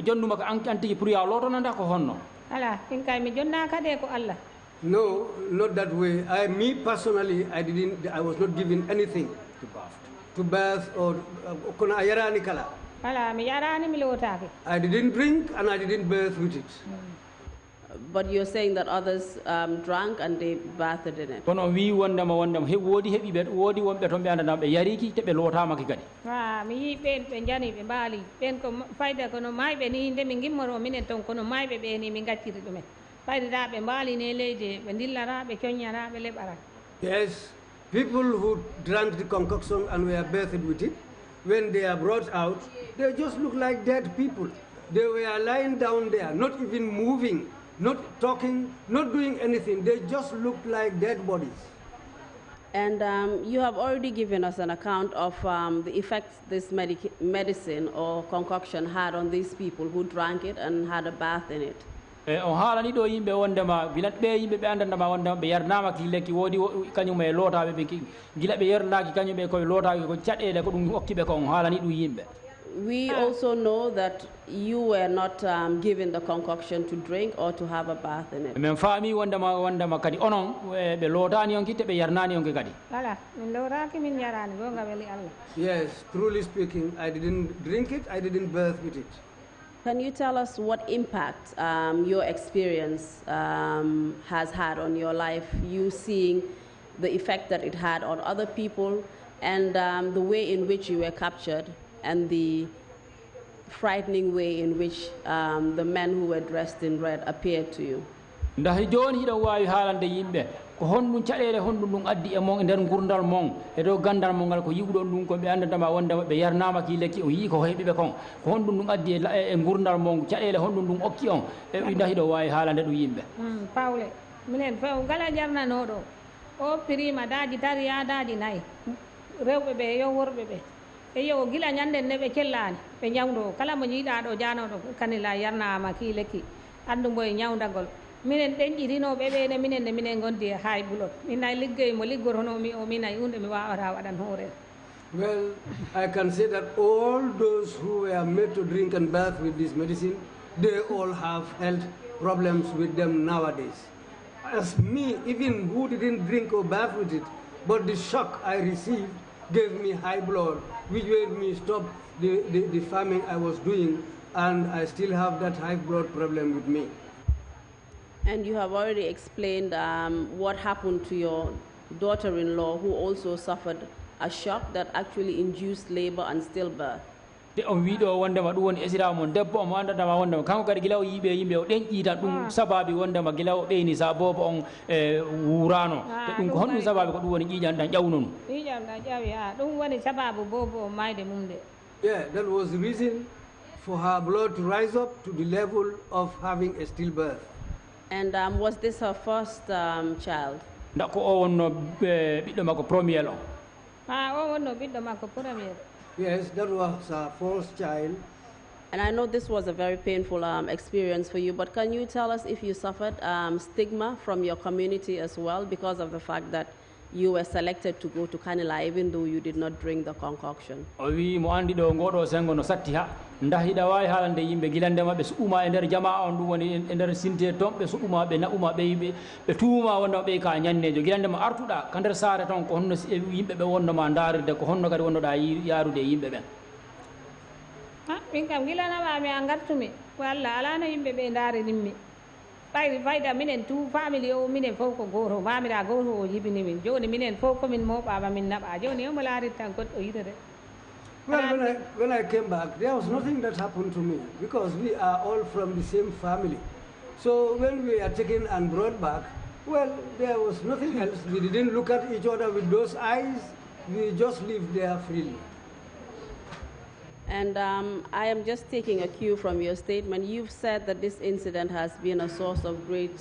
Speaker 4: jonnuma ko antigi pour ya lotono nda ko honno.
Speaker 5: Ala ɗin kay mi jonna kade ko Allah.
Speaker 6: No, not that way. Me personally, I was not given anything to bath or kono ayarani kala.
Speaker 5: Ala mi yarani mi lotake.
Speaker 6: I didn't drink and I didn't bathe with it.
Speaker 2: But you're saying that others drank and they bathed in it.
Speaker 4: Kono wi wondama woodi heɓiɓe woodi wonɓe toon ɓe andana ɓe yariki te ɓe lootamaki kadi.
Speaker 5: Mi yi ɓen ɓe jani ɓe mbaali ɓen ko fayda kono mayɓe ni nde min gimmoro minen toon kono mayɓe ɓe ni min gacciri ɗumen fayda ɓe mbaali ne leydi ɓe dillara ɓe coññara ɓe leɓara.
Speaker 6: Yes, people who drank the concoction and were bathed with it, when they are brought out, they just look like dead people. They were lying down there, not even moving, not talking, not doing anything. They just looked like dead bodies.
Speaker 2: And you have already given us an account of the effects this medicine or concoction had on these people who drank it and had a bath in it.
Speaker 4: On haalani ɗo yimɓe wondema bilat ɓe yimɓe ɓe andandama wondema ɓe yarnamaki lekki woodi kañum e lootaɓe ɓe gila ɓe yarnaki kañum ɓe koye lootaki ko caɗele ko ɗum hokkiɓe ko on haalani ɗum yimɓe.
Speaker 2: We also know that you were not given the concoction to drink or to have a bath in it.
Speaker 4: Men faami wondema kadi onon ɓe lootani on kitte ɓe yarnani on ke kadi.
Speaker 5: Ala min lootaki min yarani gonga weli Allah.
Speaker 6: Yes, truly speaking, I didn't drink it, I didn't bathe with it.
Speaker 2: Can you tell us what impact your experience has had on your life, you seeing the effect that it had on other people and the way in which you were captured and the frightening way in which the men who were dressed in red appeared to you?
Speaker 4: Ndax joni hiɗon wawi haalande yimɓe ko honɗum caɗele honɗum ɗum addi e mon e nder gurdal mon e dow gandal mon ngal ko yiwɗon ɗum ko ɓe andantama wondema ɓe yarnamaki lekki o yii ko heeɓiɓe kon ko honɗum ɗum addi e gurdal mon caɗele honɗum ɗum okki on e ndax hiɗon wawi haalande ɗum yimɓe.
Speaker 5: Pawle minen few gala jarnanoɗo o pirima daji tari ya daji nayyi rewɓe ɓe yo worɓe ɓe e yo gila ñanden ne ɓe cellani ɓe ñawdo kala mo jiiɗa ɗo janoɗo kanila yarnama ki lekki andu mboye ñawdagol minen ɗenƴirinoɓe ɓene minen ne minen gondi e hay bulot min ay liggey mo liggoronomi o min ay hunde mi wawata waɗan hoore.
Speaker 6: Well, I can say that all those who were made to drink and bath with this medicine, they all have health problems with them nowadays. As me, even who didn't drink or bath with it, but the shock I received gave me high blood, which made me stop the farming I was doing, and I still have that high blood problem with me.
Speaker 2: And you have already explained what happened to your daughter-in-law, who also suffered a shock that actually induced labor and stillbirth.
Speaker 4: de on wiiɗo wondema ɗum woni esira mon debbo omo andadama wondema kanko kadi gila o yiiɓe yimɓe o ɗen tan ɗum sababi wondema gila o ɓeyni sa bobo on e wurano te ɗum ko honɗum sababi ko ɗum woni ƴiƴan ɗan ƴawno ɗum
Speaker 5: ƴiƴam ɗan ƴawi ha ɗum woni sababu bobo o mayde mum de.
Speaker 6: Yeah, that was the reason for her blood to rise up to the level of having a stillbirth.
Speaker 2: And was this her first child?
Speaker 4: nda ko o wonno ɓiɗɗo makko premier o
Speaker 5: ha o wonno ɓiɗɗo makko premier.
Speaker 6: Yes, that was her first child.
Speaker 2: And I know this was a very painful experience for you, but can you tell us if you suffered stigma from your community as well because of the fact that you were selected to go to Kanila even though you did not drink the concoction?
Speaker 4: o wi mo andi ɗo ngoɗo sengo no satti ha ndahiɗa wawi haalande yimɓe guilandema ɓe suɓuma e nder jama on ɗum woni e nder sinte toon ɓe suɓuma ɓe naɓuma ɓe tuuma wondema ɓey ka ñannejo guilandema artuɗa ka nder saare toon ko honno yimɓe ɓe wonnoma daarirde ko honno kadi wonnoɗa yaarude e yimɓe ɓen
Speaker 5: min kam guilanamami a gartumi walla alano yimɓe ɓe daarininmi ɓayri fayda minen tout famille o minen fof ko goto mamira goto o jibini min joni minen fof komin moɓama min naɓa joni omo laarit tan goɗɗo yidere.
Speaker 6: Well, when I came back, there was nothing that happened to me because we are all from the same family. So when we are taken and brought back, well, there was nothing else. We didn't look at each other with those eyes. We just lived there freely.
Speaker 2: And I am just taking a cue from your statement. You've said that this incident has been a source of great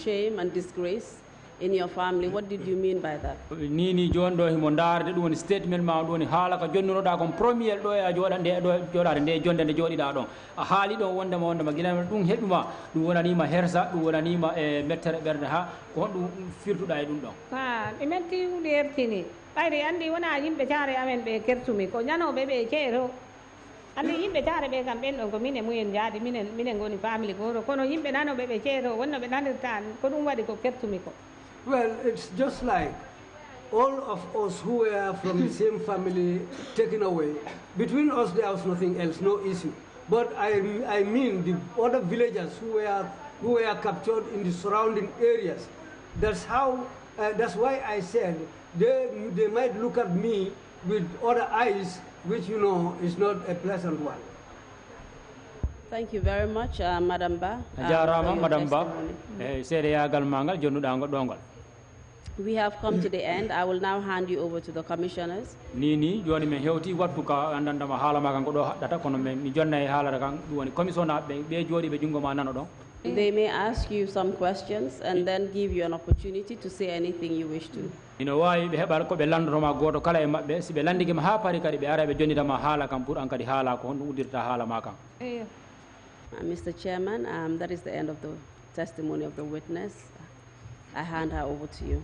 Speaker 2: shame and disgrace in your family. What did you mean by that?
Speaker 4: Nini jon ɗo himo darde ɗum woni statement ma ɗum woni haala ko jonnunoɗa kon premier ɗo e a joɗande ɗo joɗade nde jonde nde joɗiɗa ɗon a haali ɗon wondema guilama ɗum heɓima ɗum wonanima hersa ɗum wonanima e mettere ɓerde ha ko honɗum firtuɗa e ɗum ɗon
Speaker 5: ɗi metti ɗi hertini ɓayri andi wona yimɓe caare amen ɓe kertumi ko ñanoɓe ɓe ceeto andi yimɓe caare ɓe kam ɓen ɗon ko minen mumen jaadi minen goni famille goto kono yimɓe nanoɓe ɓe ceeto wonno ɓe nanirta ko ɗum waɗi ko kertumi ko.
Speaker 6: Well, it's just like all of us who were from the same family taken away. Between us, there was nothing else, no issue. But I mean the other villagers who were captured in the surrounding areas. That's how. That's why I said they might look at me with other eyes, which you know is not a pleasant one.
Speaker 2: Thank you very much, Madam Ba.
Speaker 4: jarama Madam Ba seedeyagal ma ngal jonnuɗa goɗɗo.
Speaker 2: We have come to the end. I will now hand you over to the commissioners.
Speaker 4: Nini joni men hewti wattu ka andandama haala ma kan ko ɗo haɗɗata kono mi jonna e haalata kan ɗum woni commission naɓe ɓe jooɗi ɓe jungo ma nano ɗon.
Speaker 2: They may ask you some questions and then give you an opportunity to say anything you wish to.
Speaker 4: ino wawi ɓe heɓat ko ɓe landotoma goto kala e maɓɓe si ɓe landiguima ha paari kadi ɓe ara ɓe jonnitama haala kam pour an kadi haala ko honɗum uddirta haala ma kam.
Speaker 2: Mr. Chairman, that is the end of the testimony of the witness. I hand her over to you.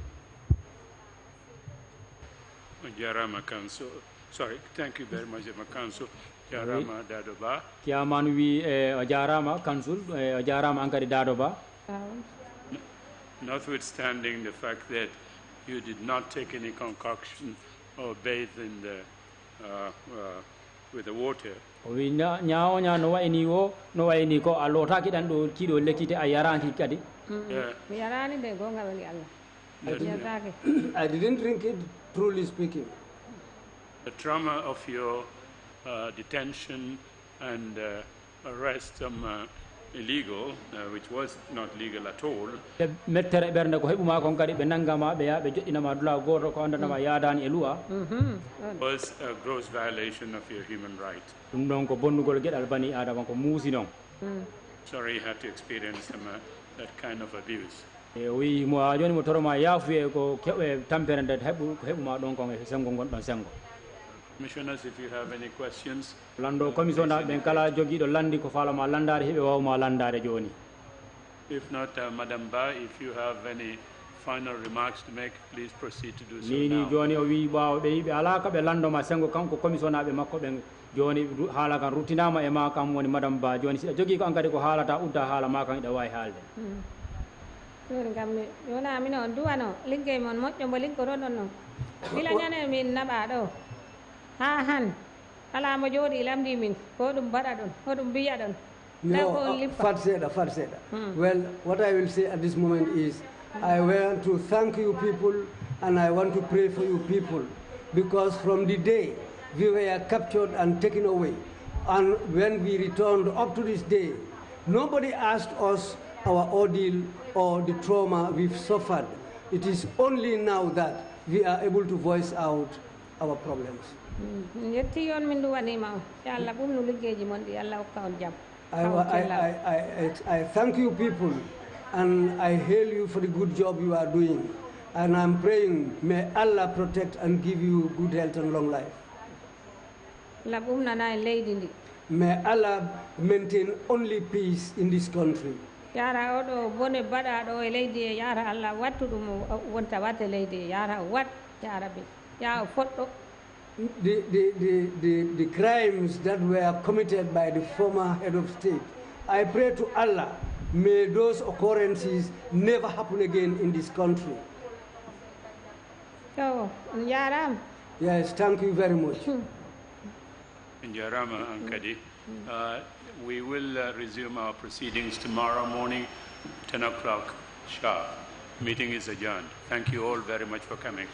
Speaker 1: Jarama Council. Sorry, thank you very much, Council. Jarama Dadoba.
Speaker 4: Kiaman wi Jarama Council, Jarama Ankari Dadoba.
Speaker 1: Notwithstanding the fact that you did not take any concoction or bathe in the with the water.
Speaker 4: wi ñaawo ñaa no wayni o no wayni ko a lootaki ɗan ɗo kiiɗo lekkite a yaranki kadi
Speaker 5: mi yarani nde gonga woni Allah
Speaker 6: I didn't drink it, truly speaking.
Speaker 1: The trauma of your detention and arrest illegal, which was not legal at all.
Speaker 4: mettere ɓernde ko heɓuma kon kadi ɓe nanggama ɓe ya ɓe joɗɗinama dula goto ko andanama yaadani e luwa
Speaker 1: Was a gross violation of your human right.
Speaker 4: ɗum ɗon ko bonnugol gueɗal bani adama ko muusi noon
Speaker 1: Sorry you had to experience that kind of abuse.
Speaker 4: e o wi mo joni mo toroma yaafuye ko keɓe tampere nde ko heɓuma ɗon kon e sengo gonɗon sengo.
Speaker 1: Commissioners, if you have any questions.
Speaker 4: Lando commission ɓen kala joguiɗo landi ko falama landade heɓe wawma landade joni.
Speaker 1: If not, Madam Ba, if you have any final remarks to make, please proceed to do so
Speaker 4: ni
Speaker 1: now.
Speaker 4: joni o wi bawo be yibe alaka be landoma sengo kanko commission abe makko be joni haala kan rutinama e ma kam woni Madam Ba joni si jogi ko ankadi ko haalata udda haala ma kan ida wawi haalde
Speaker 5: joni kam jona min on duwano liggey mon moƴƴo mbo liggoto ɗon noon gila ñane min naɓa ɗo ha han ala mo jooɗi lamdi min ko ɗum mbaɗa ɗon ko ɗum mbiya ɗon
Speaker 6: No, fat seda. Well, what I will say at this moment is, I want to thank you people, and I want to pray for you people, because from the day we were captured and taken away, and when we returned up to this day, nobody asked us our ordeal or the trauma we've suffered. It is only now that we are able to voice out our problems. I thank you people, and I hail you for the good job you are doing, and I'm praying may Allah protect and give you good health and long life. May Allah maintain only peace in this country.
Speaker 5: Yara odo bone bada do leydi yara Allah wattu dum wonta watte leydi yara wat yara be ya fotto
Speaker 6: the crimes that were committed by the former head of state, I pray to Allah, may those occurrences never happen again in this country.
Speaker 5: So, Yaram.
Speaker 6: Yes, thank you very much.
Speaker 1: Jarama Ankadi. We will resume our proceedings tomorrow morning, 10 o'clock sharp. Meeting is adjourned. Thank you all very much for coming.